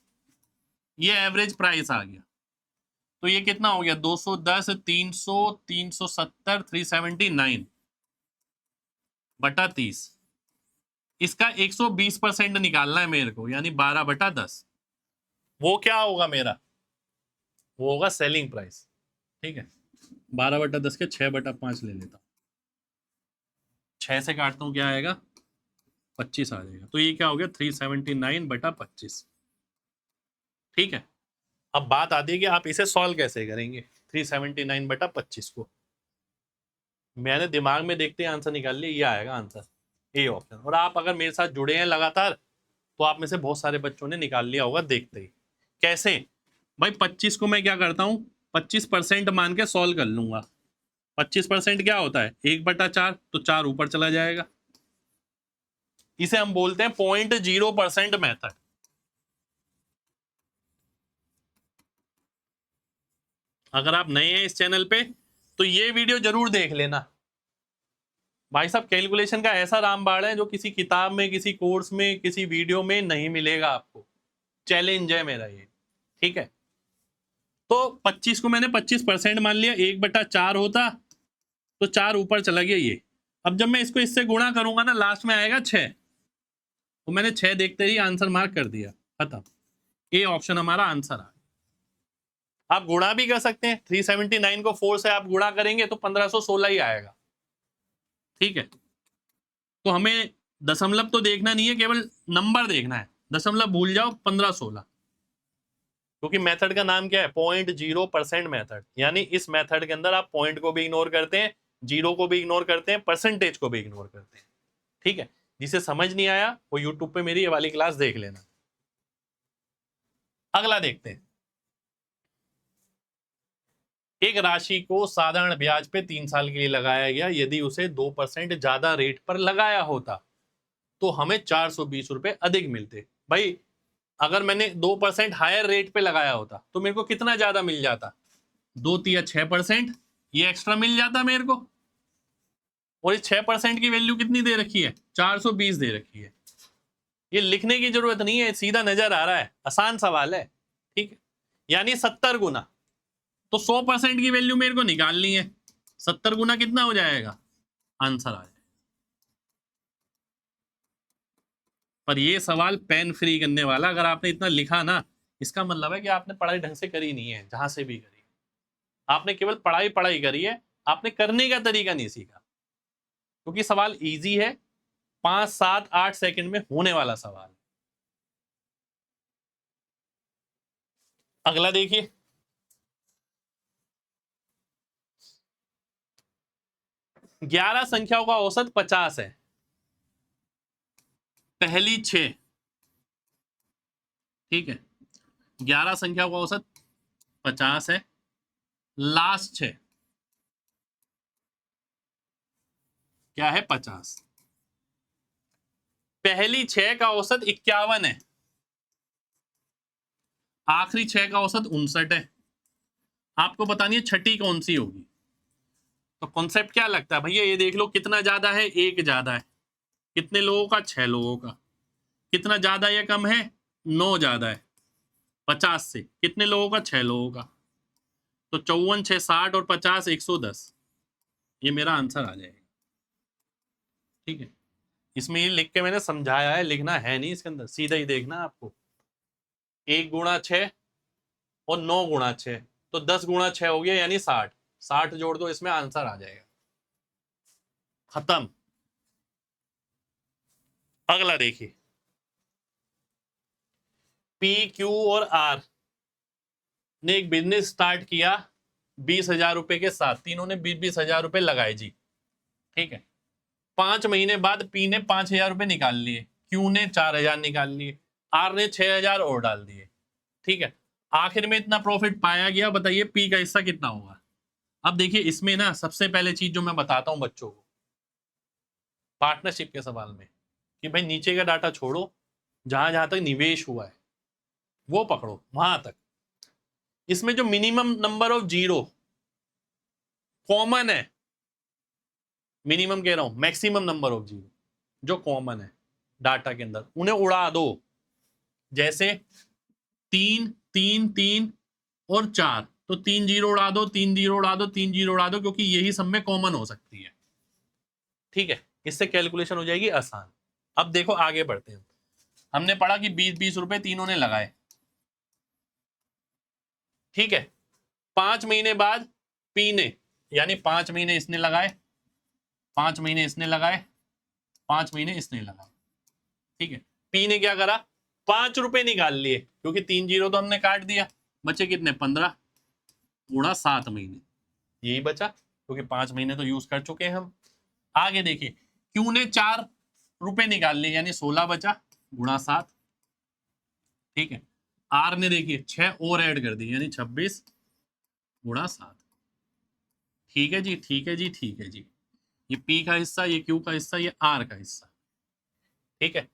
ये एवरेज प्राइस आ गया। तो ये कितना हो गया? 210, 300, 370, 379 बटा 30। इसका 120% निकालना है मेरे को, यानी 12 बटा 10। वो क्या होगा मेरा? वो होगा सेलिंग प्राइस। ठीक है, 12 बटा 10 के 6 बटा 5 ले लेता हूँ। 6 से काटता हूँ, क्या आएगा? 25 आ जाएगा। तो ये क्या हो गया? 379 बटा 25। ठीक है, अब बात आती है कि आप इसे सॉल्व कैसे करेंगे 379 बटा 25 को। मैंने दिमाग में देखते आंसर निकाल लिया, ये आएगा आंसर, ए ऑप्शन। और आप अगर मेरे साथ जुड़े हैं लगातार तो आप में से बहुत सारे बच्चों ने निकाल लिया होगा देखते ही। कैसे भाई? 25 को मैं क्या करता हूँ, 25% मान के सॉल्व कर लूंगा। 25% क्या होता है? 1 बटा 4, तो 4 ऊपर चला जाएगा। इसे हम बोलते हैं 0.0% मेथड। अगर आप नए हैं इस चैनल पे तो ये वीडियो जरूर देख लेना। भाई साहब, कैलकुलेशन का ऐसा रामबाण है जो किसी किताब में, किसी कोर्स में, किसी वीडियो में नहीं मिलेगा आपको। चैलेंज है मेरा ये। ठीक है, तो 25 को मैंने 25% मान लिया। 1 बटा 4 होता तो 4 ऊपर चला गया ये। अब जब मैं इसको इससे गुणा करूंगा ना, लास्ट में आएगा 6। तो मैंने 6 देखते ही आंसर मार्क कर दिया, खत्म। ए ऑप्शन हमारा आंसर आ। आप गुणा भी कर सकते हैं। 379 को 4 से आप गुणा करेंगे तो 1516 ही आएगा। ठीक है, तो हमें दशमलव तो देखना नहीं है, केवल नंबर देखना है। दशमलव भूल जाओ, 1516। क्योंकि मेथड का नाम क्या है? 0.0% मेथड। यानी इस मेथड के अंदर आप पॉइंट को भी इग्नोर करते हैं, जीरो को भी इग्नोर करते हैं, परसेंटेज को भी इग्नोर करते हैं। ठीक है, जिसे समझ नहीं आया वो यूट्यूब पे मेरी ये वाली क्लास देख लेना। अगला देखते हैं। एक राशि को साधारण ब्याज पे 3 साल के लिए लगाया गया। यदि उसे 2% ज्यादा रेट पर लगाया होता तो हमें 420 रुपए अधिक मिलते। भाई, अगर मैंने 2% हायर रेट पे लगाया होता तो मेरे को कितना ज्यादा मिल जाता? 2 तिया 6%, ये एक्स्ट्रा मिल जाता मेरे को। और इस 6% की वैल्यू कितनी दे रखी है? 420 दे रखी है। ये लिखने की जरूरत नहीं है, सीधा नजर आ रहा है, आसान सवाल है। ठीक है, यानी 70 गुना। तो 100% की वैल्यू मेरे को निकालनी है। 70 गुना कितना हो जाएगा? आंसर आ जाएगा। पर ये सवाल पेन फ्री करने वाला। अगर आपने इतना लिखा ना, इसका मतलब है कि आपने पढ़ाई ढंग से करी नहीं है। जहां से भी करी, आपने केवल पढ़ाई पढ़ाई करी है, आपने करने का तरीका नहीं सीखा। क्योंकि सवाल इजी है, 5 7 8 सेकंड में होने वाला सवाल। अगला देखिए। ग्यारह संख्याओं का औसत 50 है। पहली 6, ठीक है, 11 संख्याओं का औसत 50 है। लास्ट 6 क्या है? 50। पहली 6 का औसत 51 है। आखिरी 6 का औसत 59 है। आपको बतानी है छठी कौन सी होगी। तो कॉन्सेप्ट क्या लगता है भैया? ये देख लो, कितना ज्यादा है? 1 ज्यादा है। कितने लोगों का? 6 लोगों का। कितना ज्यादा या कम है? 9 ज्यादा है 50 से। कितने लोगों का? 6 लोगों का। तो 54 6 60 और 50 110। ये मेरा आंसर आ जाएगा। ठीक है, इसमें ये लिख के मैंने समझाया है, लिखना है नहीं इसके अंदर, सीधा ही देखना आपको। 1 गुणा 6 और 9 गुणा 6, तो 10 गुणा 6 हो गया, यानी 60। 60 जोड़ दो इसमें, आंसर आ जाएगा। खत्म। अगला देखिए। पी क्यू और आर ने एक बिजनेस स्टार्ट किया 20,000 रुपए के साथ। तीनों ने 20,000 रुपए लगाए जी। ठीक है, 5 महीने बाद पी ने 5,000 रुपए निकाल लिए, क्यू ने 4,000 निकाल लिए, आर ने 6,000 और डाल दिए। ठीक है, आखिर में इतना प्रॉफिट पाया गया। बताइए पी का हिस्सा कितना होगा? अब देखिए, इसमें ना सबसे पहले चीज जो मैं बताता हूं बच्चों को पार्टनरशिप के सवाल में, कि भाई नीचे का डाटा छोड़ो, जहां जहां तक निवेश हुआ है वो पकड़ो वहां तक। इसमें जो minimum number of zero common है, मिनिमम कह रहा हूं, मैक्सिमम नंबर ऑफ जीरो जो कॉमन है डाटा के अंदर, उन्हें उड़ा दो। जैसे 3 3 3 और 4, तो 3 जीरो उड़ा दो, 3 जीरो उड़ा दो, 3 जीरो उड़ा दो, क्योंकि यही सब में कॉमन हो सकती है। ठीक है, इससे कैलकुलेशन हो जाएगी आसान। अब देखो आगे बढ़ते हैं। हमने पढ़ा कि 20-20 रुपए तीनों ने लगाए, ठीक है। 5 महीने बाद पी ने, यानी 5 महीने इसने लगाए, 5 महीने इसने लगाए, 5 महीने इसने लगाए, ठीक है। पी ने क्या करा, 5 रुपए निकाल लिए, क्योंकि 3 जीरो तो हमने काट दिया, बचे कितने, 15 गुणा 7 महीने, यही बचा, क्योंकि 5 महीने तो यूज कर चुके हैं हम। आगे देखिए, क्यू ने 4 रुपए निकाल लिए, यानी 16 बचा गुणा 7, ठीक है। आर ने देखिए 6 और ऐड कर दिए, यानी 26 गुणा 7, ठीक है जी, ठीक है जी, ठीक है जी। ये पी का हिस्सा, ये क्यू का हिस्सा, ये आर का हिस्सा, ठीक है।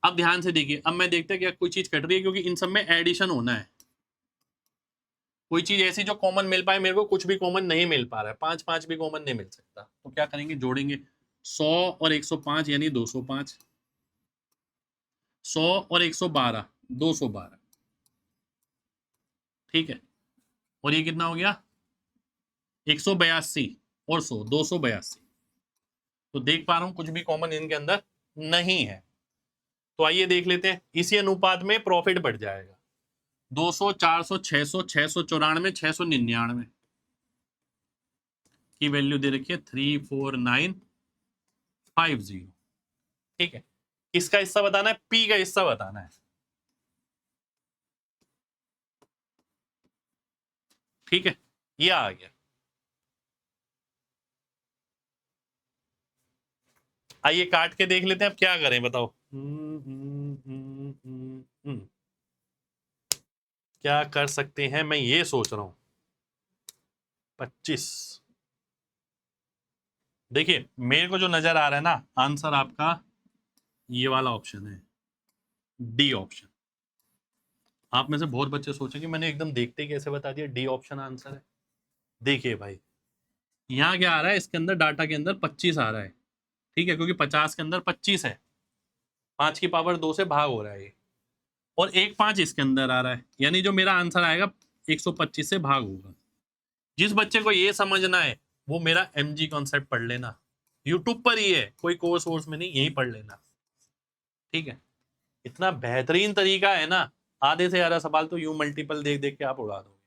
अब ध्यान से देखिए, अब मैं देखते हैं क्या कोई चीज कट रही है, क्योंकि इन सब में एडिशन होना है। कोई चीज ऐसी जो कॉमन मिल पाए, मेरे को कुछ भी कॉमन नहीं मिल पा रहा है, 5 5 भी कॉमन नहीं मिल सकता, तो क्या करेंगे, जोड़ेंगे 100 और 105, यानी 205, 100 और 112 212, ठीक है। और ये कितना हो गया, 182 और 100 282। तो देख पा रहा हूं कुछ भी कॉमन इनके अंदर नहीं है। तो आइए देख लेते हैं, इसी अनुपात में प्रॉफिट बढ़ जाएगा। 200 400 600 694 699 की वैल्यू दे रखी है 34950, ठीक है। किसका हिस्सा बताना है, पी का हिस्सा बताना है, ठीक है। ये आ गया। आइए काट के देख लेते हैं, अब क्या करें बताओ। क्या कर सकते हैं, मैं ये सोच रहा हूं। 25, देखिए मेरे को जो नजर आ रहा है ना, आंसर आपका ये वाला ऑप्शन है, डी ऑप्शन। आप में से बहुत बच्चे सोचेंगे मैंने एकदम देखते ही कैसे बता दिया डी ऑप्शन आंसर है। देखिए भाई, यहाँ क्या आ रहा है, इसके अंदर डाटा के अंदर 25 आ रहा है, ठीक है, क्योंकि 50 के अंदर 25 है, 5 की पावर 2 से भाग हो रहा है ये, और एक 5 इसके अंदर आ रहा है, यानी जो मेरा आंसर आएगा 125 से भाग होगा। जिस बच्चे को ये समझना है वो मेरा एमजी कॉन्सेप्ट पढ़ लेना, यूट्यूब पर ही है, कोई कोर्स वोर्स में नहीं, यही पढ़ लेना, ठीक है। इतना बेहतरीन तरीका है ना, आधे से ज्यादा सवाल तो यू मल्टीपल देख देख के आप उड़ा दोगे,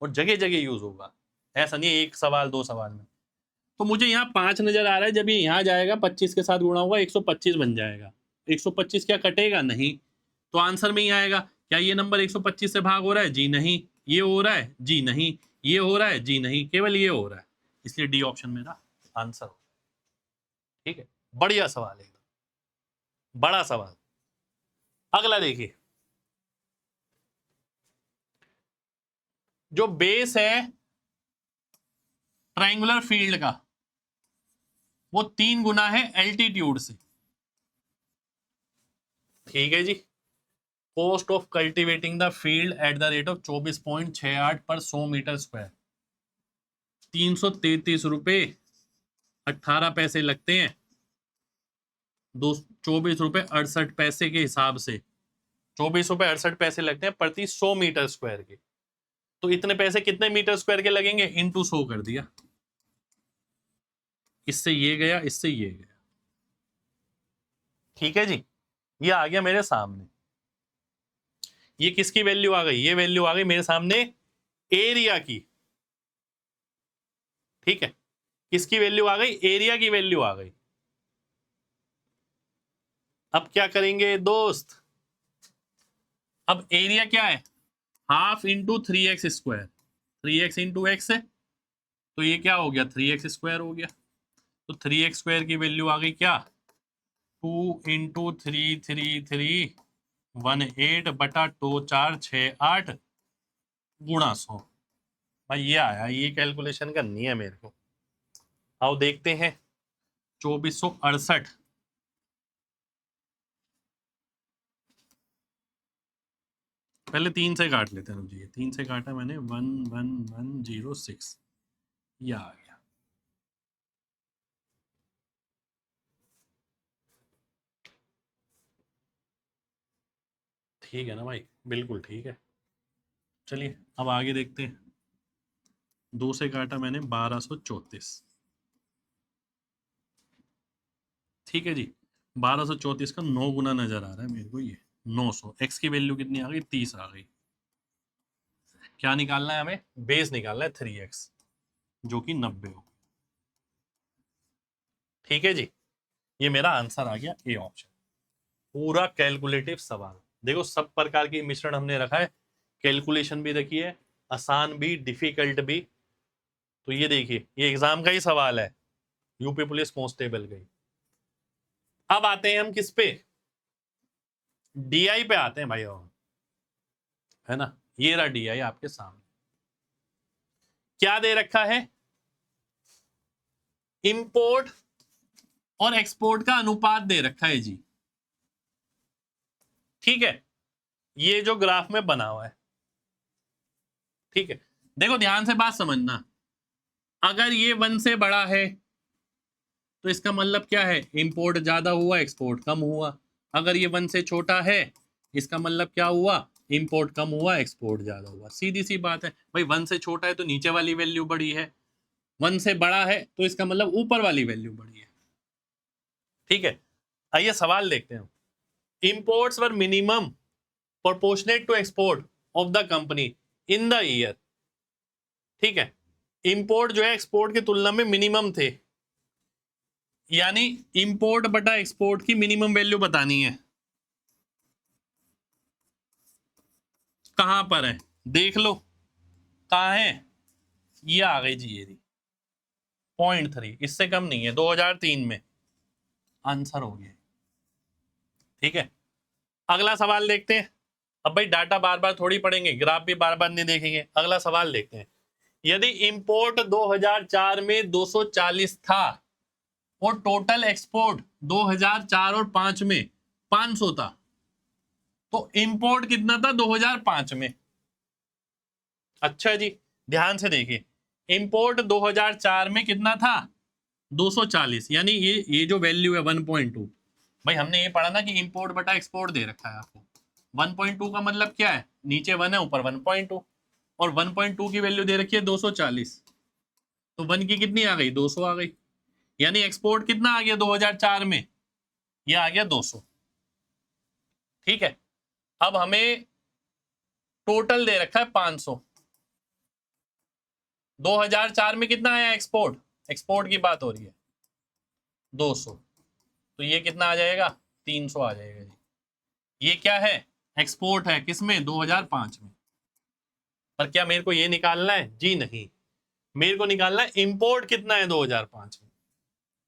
और जगह जगह यूज होगा, ऐसा नहीं एक सवाल 2 सवाल में। तो मुझे यहाँ 5 नजर आ रहा है, जब ये यहाँ जाएगा 25 के साथ गुणा होगा 125 बन जाएगा। 125 क्या कटेगा, नहीं, तो आंसर में ही आएगा। क्या ये नंबर 125 से भाग हो रहा है, जी नहीं। ये हो रहा है, जी नहीं। ये हो रहा है, जी नहीं, केवल ये हो रहा है, इसलिए डी ऑप्शन मेरा आंसर हो, ठीक है। बढ़िया सवाल है, बड़ा सवाल। अगला देखिए, जो बेस है ट्रायंगुलर फील्ड का, वो 3 गुना है एल्टीट्यूड से, ठीक है जी। Cost of cultivating the field at the rate of 24.68 पर 100 मीटर स्क्वायर, 333 रुपए 18 पैसे लगते हैं, 24 रुपए 68 पैसे के हिसाब से, 24 रुपए 68 पैसे लगते हैं प्रति 100 मीटर स्क्वायर के। तो इतने पैसे कितने मीटर स्क्वायर के लगेंगे, इंटू 100 कर दिया, इससे ये गया, इससे ये गया, ठीक है जी। ये आ गया मेरे सामने, ये किसकी वैल्यू आ गई, ये वैल्यू आ गई मेरे सामने एरिया की, ठीक है। किसकी वैल्यू आ गई, एरिया की वैल्यू आ गई। अब क्या करेंगे दोस्त, अब एरिया क्या है, half into 3x square, 3x into x है, तो ये क्या हो गया, 3x स्क्वायर हो गया। तो 3x स्क्वायर की वैल्यू आ गई क्या, 2 इंटू 33318 बटा 2468 गुणा 100। भाई ये आया, ये कैलकुलेशन करनी है मेरे को। आओ देखते हैं, 2468 , पहले 3 से काट लेते हैं जी, 3 से काटा मैंने 11106, ये आ गया। ठीक है ना भाई, बिल्कुल ठीक है। चलिए अब आगे देखते हैं। 2 से काटा मैंने 1234, ठीक है जी। 1234 का 9 गुना नजर आ रहा है मेरे को ये 900। एक्स की वैल्यू कितनी आ गई? 30 आ गई। क्या निकालना है हमें? बेस निकालना है 3x, जो कि 90 हो। ठीक है जी, ये मेरा आंसर आ गया, ए ऑप्शन। पूरा कैलकुलेटिव सवाल। देखो सब प्रकार की मिश्रण हमने रखा है, कैलकुलेशन भी रखी है, आसान भी डिफिकल्ट भी। तो ये देखिए, ये एग्जाम का ही सवाल है, यूपी पुलिस कांस्टेबल का ही। अब आते हैं हम किस पे? डीआई पे आते हैं भाई, और है ना, ये रहा डीआई आपके सामने। क्या दे रखा है? इंपोर्ट और एक्सपोर्ट का अनुपात दे रखा है जी। ठीक है, ये जो ग्राफ में बना हुआ है, ठीक है। देखो ध्यान से बात समझना, अगर ये 1 से बड़ा है तो इसका मतलब क्या है? इंपोर्ट ज्यादा हुआ, एक्सपोर्ट कम हुआ। अगर ये 1 से छोटा है, इसका मतलब क्या हुआ? इंपोर्ट कम हुआ, एक्सपोर्ट ज्यादा हुआ। सीधी सी बात है भाई, 1 से छोटा है तो नीचे वाली वैल्यू बड़ी है, 1 से बड़ा है तो इसका मतलब ऊपर वाली वैल्यू बड़ी है। ठीक है, आइए सवाल देखते हैं। Imports were minimum proportionate to export of the company in the year. ठीक है, इंपोर्ट जो है एक्सपोर्ट की तुलना में मिनिमम थे, यानी इंपोर्ट बटा एक्सपोर्ट की मिनिमम वैल्यू बतानी है। कहां पर है देख लो, कहां है? ये आ गई जी, ये 0.3, इससे कम नहीं है, 2003 में आंसर हो गया। ठीक है, अगला सवाल देखते हैं। अब भाई डाटा बार बार थोड़ी पढ़ेंगे, ग्राफ भी बार बार नहीं देखेंगे। अगला सवाल देखते हैं। यदि इंपोर्ट 2004 में 240 था और टोटल एक्सपोर्ट 2004 और 5 में 500 था, तो इंपोर्ट कितना था 2005 में? अच्छा जी, ध्यान से देखिए, इंपोर्ट 2004 में कितना था? 240, यानी ये जो वैल्यू है 1.2। भाई हमने ये पढ़ा ना कि इंपोर्ट बटा एक्सपोर्ट दे रखा है आपको। 1.2 का मतलब क्या है? नीचे 1 है, ऊपर 1.2, और 1.2 की वैल्यू दे रखी है 240, तो 1 की कितनी आ गई? 200 आ गई। यानी एक्सपोर्ट कितना आ गया 2004 में? ये आ गया 200। ठीक है, अब हमें टोटल दे रखा है 500। 2004 में कितना आया एक्सपोर्ट? एक्सपोर्ट की बात हो रही है, 200, तो ये कितना आ जाएगा? 300 आ जाएगा जी। ये क्या है? एक्सपोर्ट है, किसमें? 2005 में। पर क्या मेरे को ये निकालना है? जी नहीं, मेरे को निकालना है इंपोर्ट कितना है 2005 में।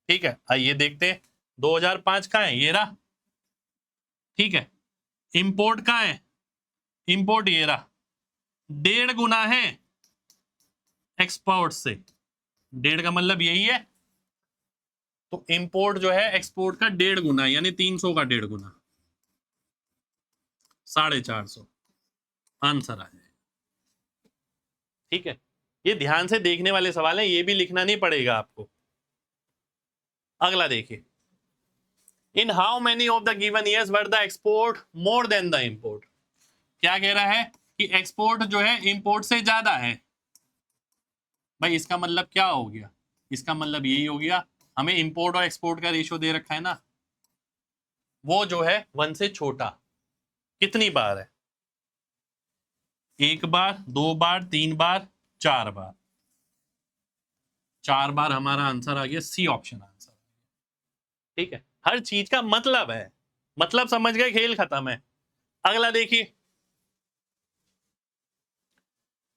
ठीक है, आइए देखते हैं 2005 का है, ये रहा। ठीक है, इंपोर्ट का है, इंपोर्ट ये रहा, 1.5 गुना है एक्सपोर्ट से। 1.5 का मतलब यही है, तो इंपोर्ट जो है एक्सपोर्ट का 1.5 गुना, यानी 300 का 1.5 गुना, 450 आंसर आ जाए। ठीक है, ये ध्यान से देखने वाले सवाल हैं, ये भी लिखना नहीं पड़ेगा आपको। अगला देखिए, in how many of the given years were the export more than the import. क्या कह रहा है कि एक्सपोर्ट जो है इंपोर्ट से ज्यादा है। भाई इसका मतलब क्या हो गया? इसका मतलब यही हो गया, हमें इंपोर्ट और एक्सपोर्ट का रेशियो दे रखा है ना, वो जो है 1 से छोटा। कितनी बार है? 1 बार, 2 बार, 3 बार, 4 बार। 4 बार हमारा आंसर आ गया, सी ऑप्शन आंसर। ठीक है, हर चीज का मतलब है, मतलब समझ गए, खेल खत्म है। अगला देखिए,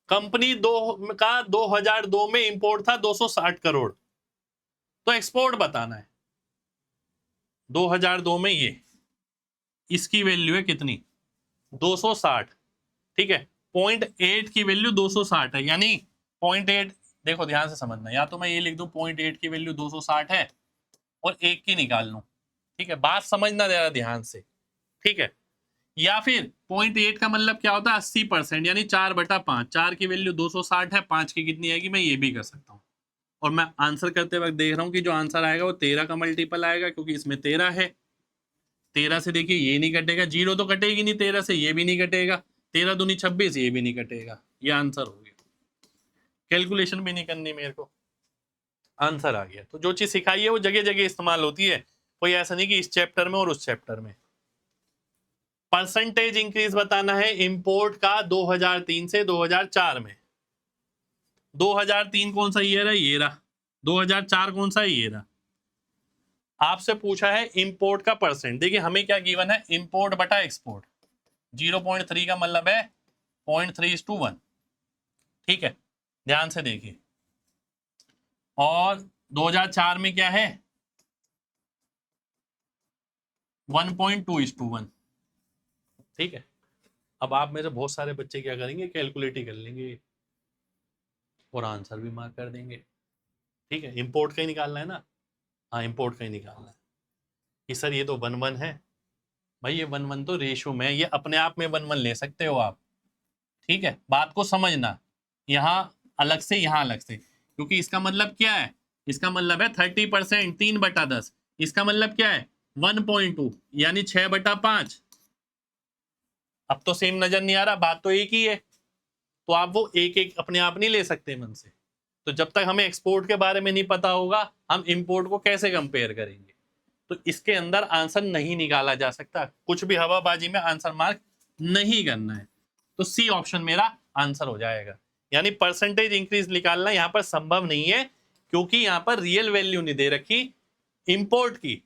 कंपनी 2002 में इंपोर्ट था 260 करोड़, तो एक्सपोर्ट बताना है 2002 में। ये इसकी वैल्यू है कितनी? 260। ठीक है, 0.8 की वैल्यू 260 है, यानी 0.8, देखो ध्यान से समझना, या तो मैं ये लिख दूं 0.8 की वैल्यू 260 है और 1 की निकाल लूं। ठीक है, बात समझना जरा ध्यान से। ठीक है, या फिर 0.8 का मतलब क्या होता है 80%, यानी 4/5। 4 की वैल्यू 260 है, 5 की कितनी आएगी, मैं ये भी कर सकता हूँ। और मैं आंसर करते वक्त देख रहा हूँ कि जो आंसर आएगा वो 13 का मल्टीपल आएगा, क्योंकि इसमें 13 है। 13 से देखिए ये नहीं कटेगा, 0 तो कटेगी नहीं, 13 से ये भी नहीं कटेगा, 13 दूनी 26, ये भी नहीं कटेगा। ये आंसर हो गया, कैलकुलेशन भी नहीं करनी मेरे को, आंसर आ गया। तो जो चीज सिखाई है वो जगह जगह इस्तेमाल होती है, कोई ऐसा नहीं कि इस चैप्टर में और उस चैप्टर में। परसेंटेज इंक्रीज बताना है इंपोर्ट का 2003 से 2004 में। 2003 कौन सा ईयर है, ये रहा। 2004 कौन सा है, ये रहा। आपसे पूछा है इंपोर्ट का परसेंट। देखिए हमें क्या गिवन है, इंपोर्ट बटा एक्सपोर्ट। 0.3 का मतलब है 0.3:1। ठीक है, ध्यान से देखिए। और 2004 में क्या है, 1.2:1। ठीक है, अब आप मेरे बहुत सारे बच्चे क्या करेंगे, कैलकुलेट ही कर लेंगे और आंसर भी मार्क कर देंगे। ठीक है, इंपोर्ट का ही निकालना है ना, हाँ इंपोर्ट का ही निकालना है कि सर ये तो 1:1 है। भाई ये 1:1 तो रेशो में है, ये अपने आप में 1:1 ले सकते हो आप। ठीक है, बात को समझना, यहाँ अलग से यहाँ अलग से, क्योंकि इसका मतलब क्या है, इसका मतलब है 30%, 3/10। इसका मतलब क्या है 1.2, यानी 6/5। अब तो सेम नजर नहीं आ रहा, बात तो एक ही है, तो आप वो एक एक अपने आप नहीं ले सकते मन से। तो जब तक हमें एक्सपोर्ट के बारे में नहीं पता होगा, हम इंपोर्ट को कैसे कंपेयर करेंगे। तो इसके अंदर आंसर नहीं निकाला जा सकता, कुछ भी हवाबाजी में आंसर मार्क नहीं करना है। तो सी ऑप्शन मेरा आंसर हो जाएगा, यानी परसेंटेज इंक्रीज निकालना यहाँ पर संभव नहीं है, क्योंकि यहाँ पर रियल वैल्यू नहीं दे रखी इंपोर्ट की,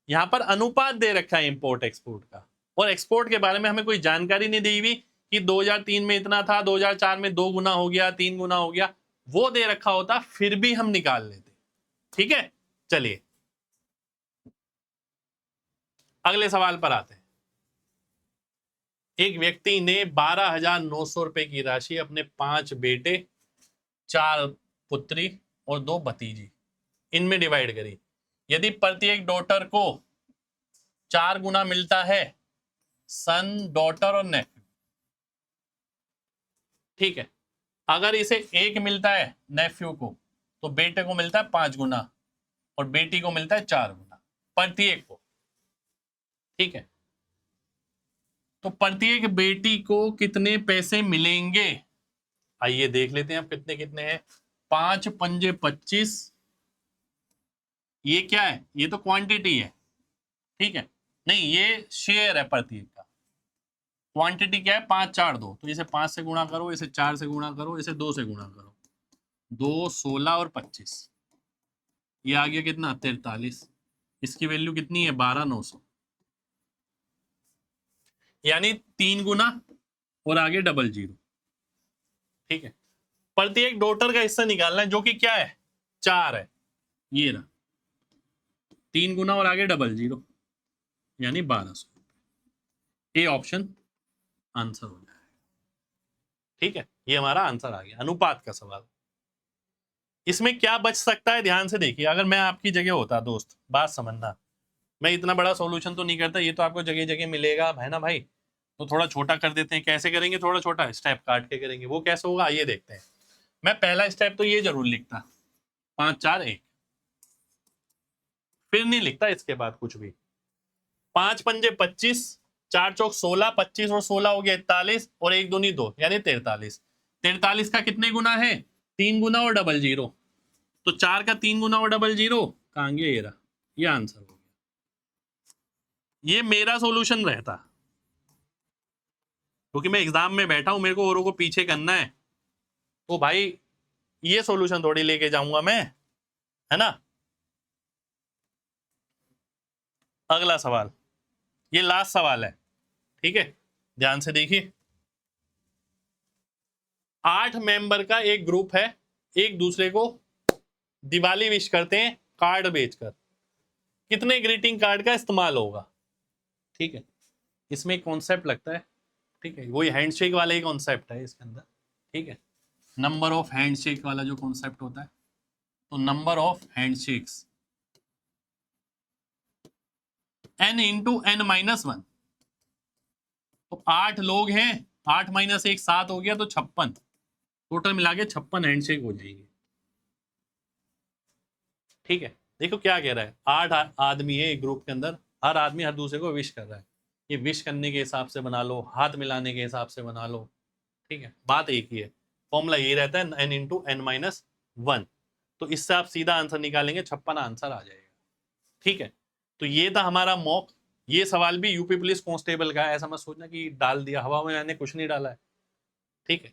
यहाँ पर अनुपात दे रखा है इंपोर्ट एक्सपोर्ट का। और एक्सपोर्ट के बारे में हमें कोई जानकारी नहीं दी हुई कि 2003 में इतना था, 2004 में 2 गुना हो गया, 3 गुना हो गया, वो दे रखा होता फिर भी हम निकाल लेते। ठीक है, चलिए अगले सवाल पर आते हैं। एक व्यक्ति ने 12,900 रुपए की राशि अपने 5 बेटे, 4 पुत्री और 2 भतीजी इनमें डिवाइड करी। यदि प्रत्येक डॉटर को 4 गुना मिलता है, सन, डॉटर और नेफ्यू। ठीक है, अगर इसे 1 मिलता है नेफ्यू को, तो बेटे को मिलता है 5 गुना और बेटी को मिलता है 4 गुना प्रत्येक को। ठीक है, तो प्रत्येक बेटी को कितने पैसे मिलेंगे, आइए देख लेते हैं अब कितने कितने हैं। 5 पंजे 25, ये क्या है, ये तो क्वांटिटी है। ठीक है, नहीं ये शेयर है प्रत्येक का। क्वांटिटी क्या है, 5 4 2, तो इसे 5 से गुणा करो, इसे 4 से गुणा करो, इसे 2 से गुणा करो। 2, 16 और 25, ये आ गया कितना 43। इसकी वैल्यू कितनी है 12,900, यानी 3 गुना और आगे डबल जीरो। ठीक है, प्रत्येक डॉटर का हिस्सा निकालना है, जो कि क्या है 4 है, ये रहा। 3 गुना और आगे डबल जीरो, यानी 1200। ए ऑप्शन आंसर हो जाएगा। ठीक है, ये हमारा आंसर आ गया, अनुपात का सवाल। इसमें क्या बच सकता है, ध्यान से देखिए। अगर मैं आपकी जगह होता दोस्त, बात समझना, मैं इतना बड़ा सॉल्यूशन तो नहीं करता, ये तो आपको जगह जगह मिलेगा है ना भाई। तो थोड़ा छोटा कर देते हैं, कैसे करेंगे, थोड़ा छोटा स्टेप काट के करेंगे, वो कैसे होगा आइए देखते हैं। मैं पहला स्टेप तो ये जरूर लिखता, 5 4 1, फिर नहीं लिखता इसके बाद कुछ भी। 5 पंजे 25, 4 चौक 16, 25 और 16 हो गया 41, और 1 दूनी 2 यानी 43। 43 का कितने गुना है, 3 गुना और डबल जीरो। तो 4 का 3 गुना और डबल जीरो कहां गया, ये रहा, ये आंसर हो गया। ये मेरा सॉल्यूशन रहता, क्योंकि मैं एग्जाम में बैठा हूं, मेरे को औरों को पीछे करना है, तो भाई ये सॉल्यूशन थोड़ी लेके जाऊंगा मैं, है ना। अगला सवाल, ये लास्ट सवाल है। ठीक है, ध्यान से देखिए। 8 मेंबर का एक ग्रुप है, एक दूसरे को दिवाली विश करते हैं कार्ड बेचकर, कितने ग्रीटिंग कार्ड का इस्तेमाल होगा। ठीक है, इसमें एक कॉन्सेप्ट लगता है, ठीक है, वही हैंडशेक वाला ही कॉन्सेप्ट है इसके अंदर। ठीक है, नंबर ऑफ हैंडशेक वाला जो कॉन्सेप्ट होता है, तो number of handshakes n × n - 1, तो 8 लोग हैं, 8 माइनस 1 7 हो गया, तो 56, टोटल मिला के 56 हैंडशेक हो जाएगी। ठीक है, देखो क्या कह रहा है, 8 आदमी है एक ग्रुप के अंदर, हर आदमी हर दूसरे को विश कर रहा है, ये विश करने के हिसाब से बना लो, हाथ मिलाने के हिसाब से बना लो। ठीक है, बात एक ही है, फॉर्मूला यही रहता है n इंटू n माइनस 1, तो इससे आप सीधा आंसर निकालेंगे, 56 आंसर आ जाएगा। ठीक है, तो ये था हमारा मॉक। ये सवाल भी यूपी पुलिस कांस्टेबल का है, ऐसा मत सोचना कि डाल दिया हवा में, मैंने कुछ नहीं डाला है। ठीक है,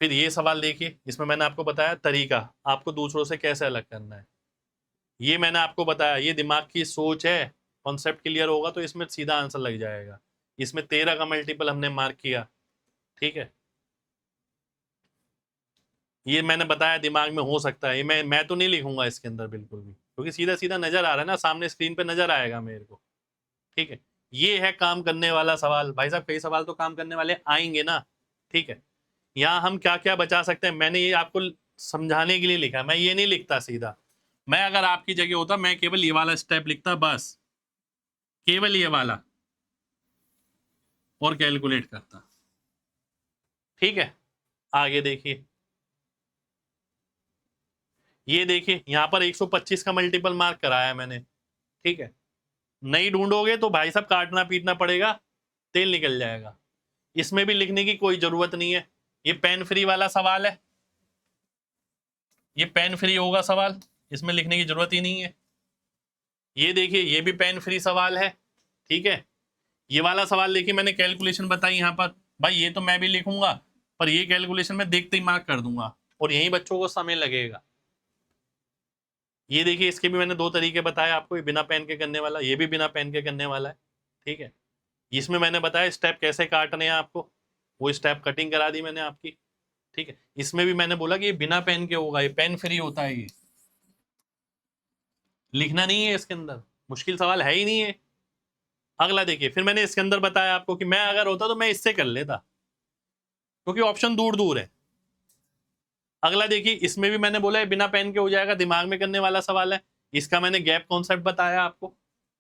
फिर ये सवाल देखिए, इसमें मैंने आपको बताया तरीका आपको दूसरों से कैसे अलग करना है, ये मैंने आपको बताया, ये दिमाग की सोच है, कॉन्सेप्ट क्लियर होगा तो इसमें सीधा आंसर लग जाएगा। इसमें 13 का मल्टीपल हमने मार्क किया। ठीक है, ये मैंने बताया दिमाग में हो सकता है, ये मैं तो नहीं लिखूंगा इसके अंदर बिल्कुल भी, क्योंकि सीधा सीधा नजर आ रहा है ना, सामने स्क्रीन पे नजर आएगा मेरे को। ठीक है, ये है काम करने वाला सवाल। भाई साहब कई सवाल तो काम करने वाले आएंगे ना। ठीक है, यहाँ हम क्या क्या बचा सकते हैं, मैंने ये आपको समझाने के लिए लिखा, मैं ये नहीं लिखता सीधा। मैं अगर आपकी जगह होता मैं केवल ये वाला स्टेप लिखता, बस केवल ये वाला, और कैलकुलेट करता। ठीक है, आगे देखिए, ये देखिए यहाँ पर 125 का मल्टीपल मार्क कराया है मैंने। ठीक है, नहीं ढूंढोगे तो भाई साहब काटना पीटना पड़ेगा, तेल निकल जाएगा। इसमें भी लिखने की कोई जरूरत नहीं है, ये पेन फ्री वाला सवाल है, ये पेन फ्री होगा सवाल, इसमें लिखने की जरूरत ही नहीं है। ये देखिए ये भी पेन फ्री सवाल है। ठीक है, ये वाला सवाल देखिए मैंने कैलकुलेशन बताई यहाँ पर, भाई ये तो मैं भी लिखूंगा, पर ये कैलकुलेशन में देखते ही मार्क कर दूंगा, और यही बच्चों को समय लगेगा। ये देखिए इसके भी मैंने 2 तरीके बताए आपको, ये बिना पेन के करने वाला, ये भी बिना पेन के करने वाला है। ठीक है, इसमें मैंने बताया स्टेप कैसे काटने हैं आपको, वो स्टेप कटिंग करा दी मैंने आपकी। ठीक है, इसमें भी मैंने बोला कि ये बिना पेन के होगा, ये पेन फ्री होता है, ये लिखना नहीं है इसके अंदर, मुश्किल सवाल है ही नहीं है। अगला देखिए, फिर मैंने इसके अंदर बताया आपको कि मैं अगर होता तो मैं इससे कर लेता, क्योंकि ऑप्शन दूर दूर है। अगला देखिए, इसमें भी मैंने बोला है बिना पेन के हो जाएगा, दिमाग में करने वाला सवाल है, इसका मैंने गैप कॉन्सेप्ट बताया आपको।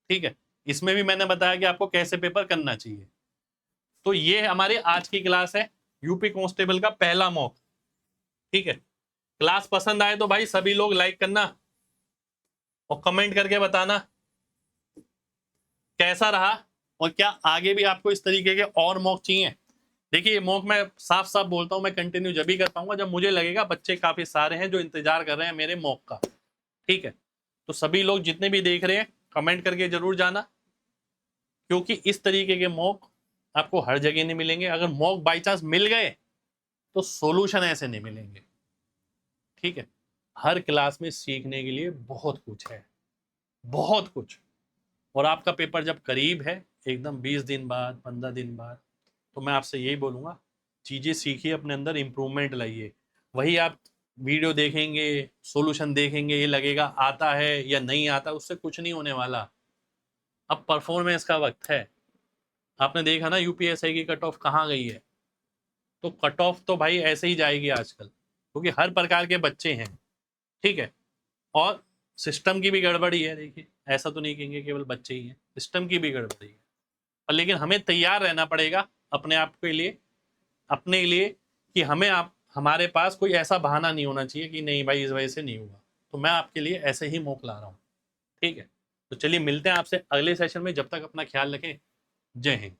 ठीक है, इसमें भी मैंने बताया कि आपको कैसे पेपर करना चाहिए। तो ये हमारी आज की क्लास है, यूपी कांस्टेबल का पहला मॉक। ठीक है, क्लास पसंद आए तो भाई सभी लोग लाइक करना और कमेंट करके बताना कैसा रहा, और क्या आगे भी आपको इस तरीके के और मॉक चाहिए। देखिए मॉक मैं साफ साफ बोलता हूं, मैं कंटिन्यू जब भी कर पाऊंगा जब मुझे लगेगा बच्चे काफी सारे हैं जो इंतजार कर रहे हैं मेरे मॉक का। ठीक है, तो सभी लोग जितने भी देख रहे हैं कमेंट करके जरूर जाना, क्योंकि इस तरीके के मॉक आपको हर जगह नहीं मिलेंगे। अगर मॉक बाई चांस मिल गए तो सॉल्यूशन ऐसे नहीं मिलेंगे। ठीक है, हर क्लास में सीखने के लिए बहुत कुछ है, बहुत कुछ। और आपका पेपर जब करीब है, एकदम 20 दिन बाद 15 दिन बाद, तो मैं आपसे यही बोलूँगा, चीज़ें सीखिए, अपने अंदर इम्प्रूवमेंट लाइए। वही आप वीडियो देखेंगे, सॉल्यूशन देखेंगे, ये लगेगा आता है या नहीं आता, उससे कुछ नहीं होने वाला। अब परफॉर्मेंस का वक्त है। आपने देखा ना यूपीएससी की कट ऑफ कहाँ गई है, तो कट ऑफ तो भाई ऐसे ही जाएगी आजकल, क्योंकि हर प्रकार के बच्चे हैं। ठीक है, और सिस्टम की भी गड़बड़ी है। देखिए ऐसा तो नहीं कहेंगे केवल बच्चे ही हैं, सिस्टम की भी गड़बड़ी है। पर लेकिन हमें तैयार रहना पड़ेगा अपने आप के लिए, अपने लिए, कि हमें आप हमारे पास कोई ऐसा बहाना नहीं होना चाहिए कि नहीं भाई इस वजह से नहीं हुआ। तो मैं आपके लिए ऐसे ही मौका ला रहा हूँ। ठीक है, तो चलिए मिलते हैं आपसे अगले सेशन में, जब तक अपना ख्याल रखें। जय हिंद।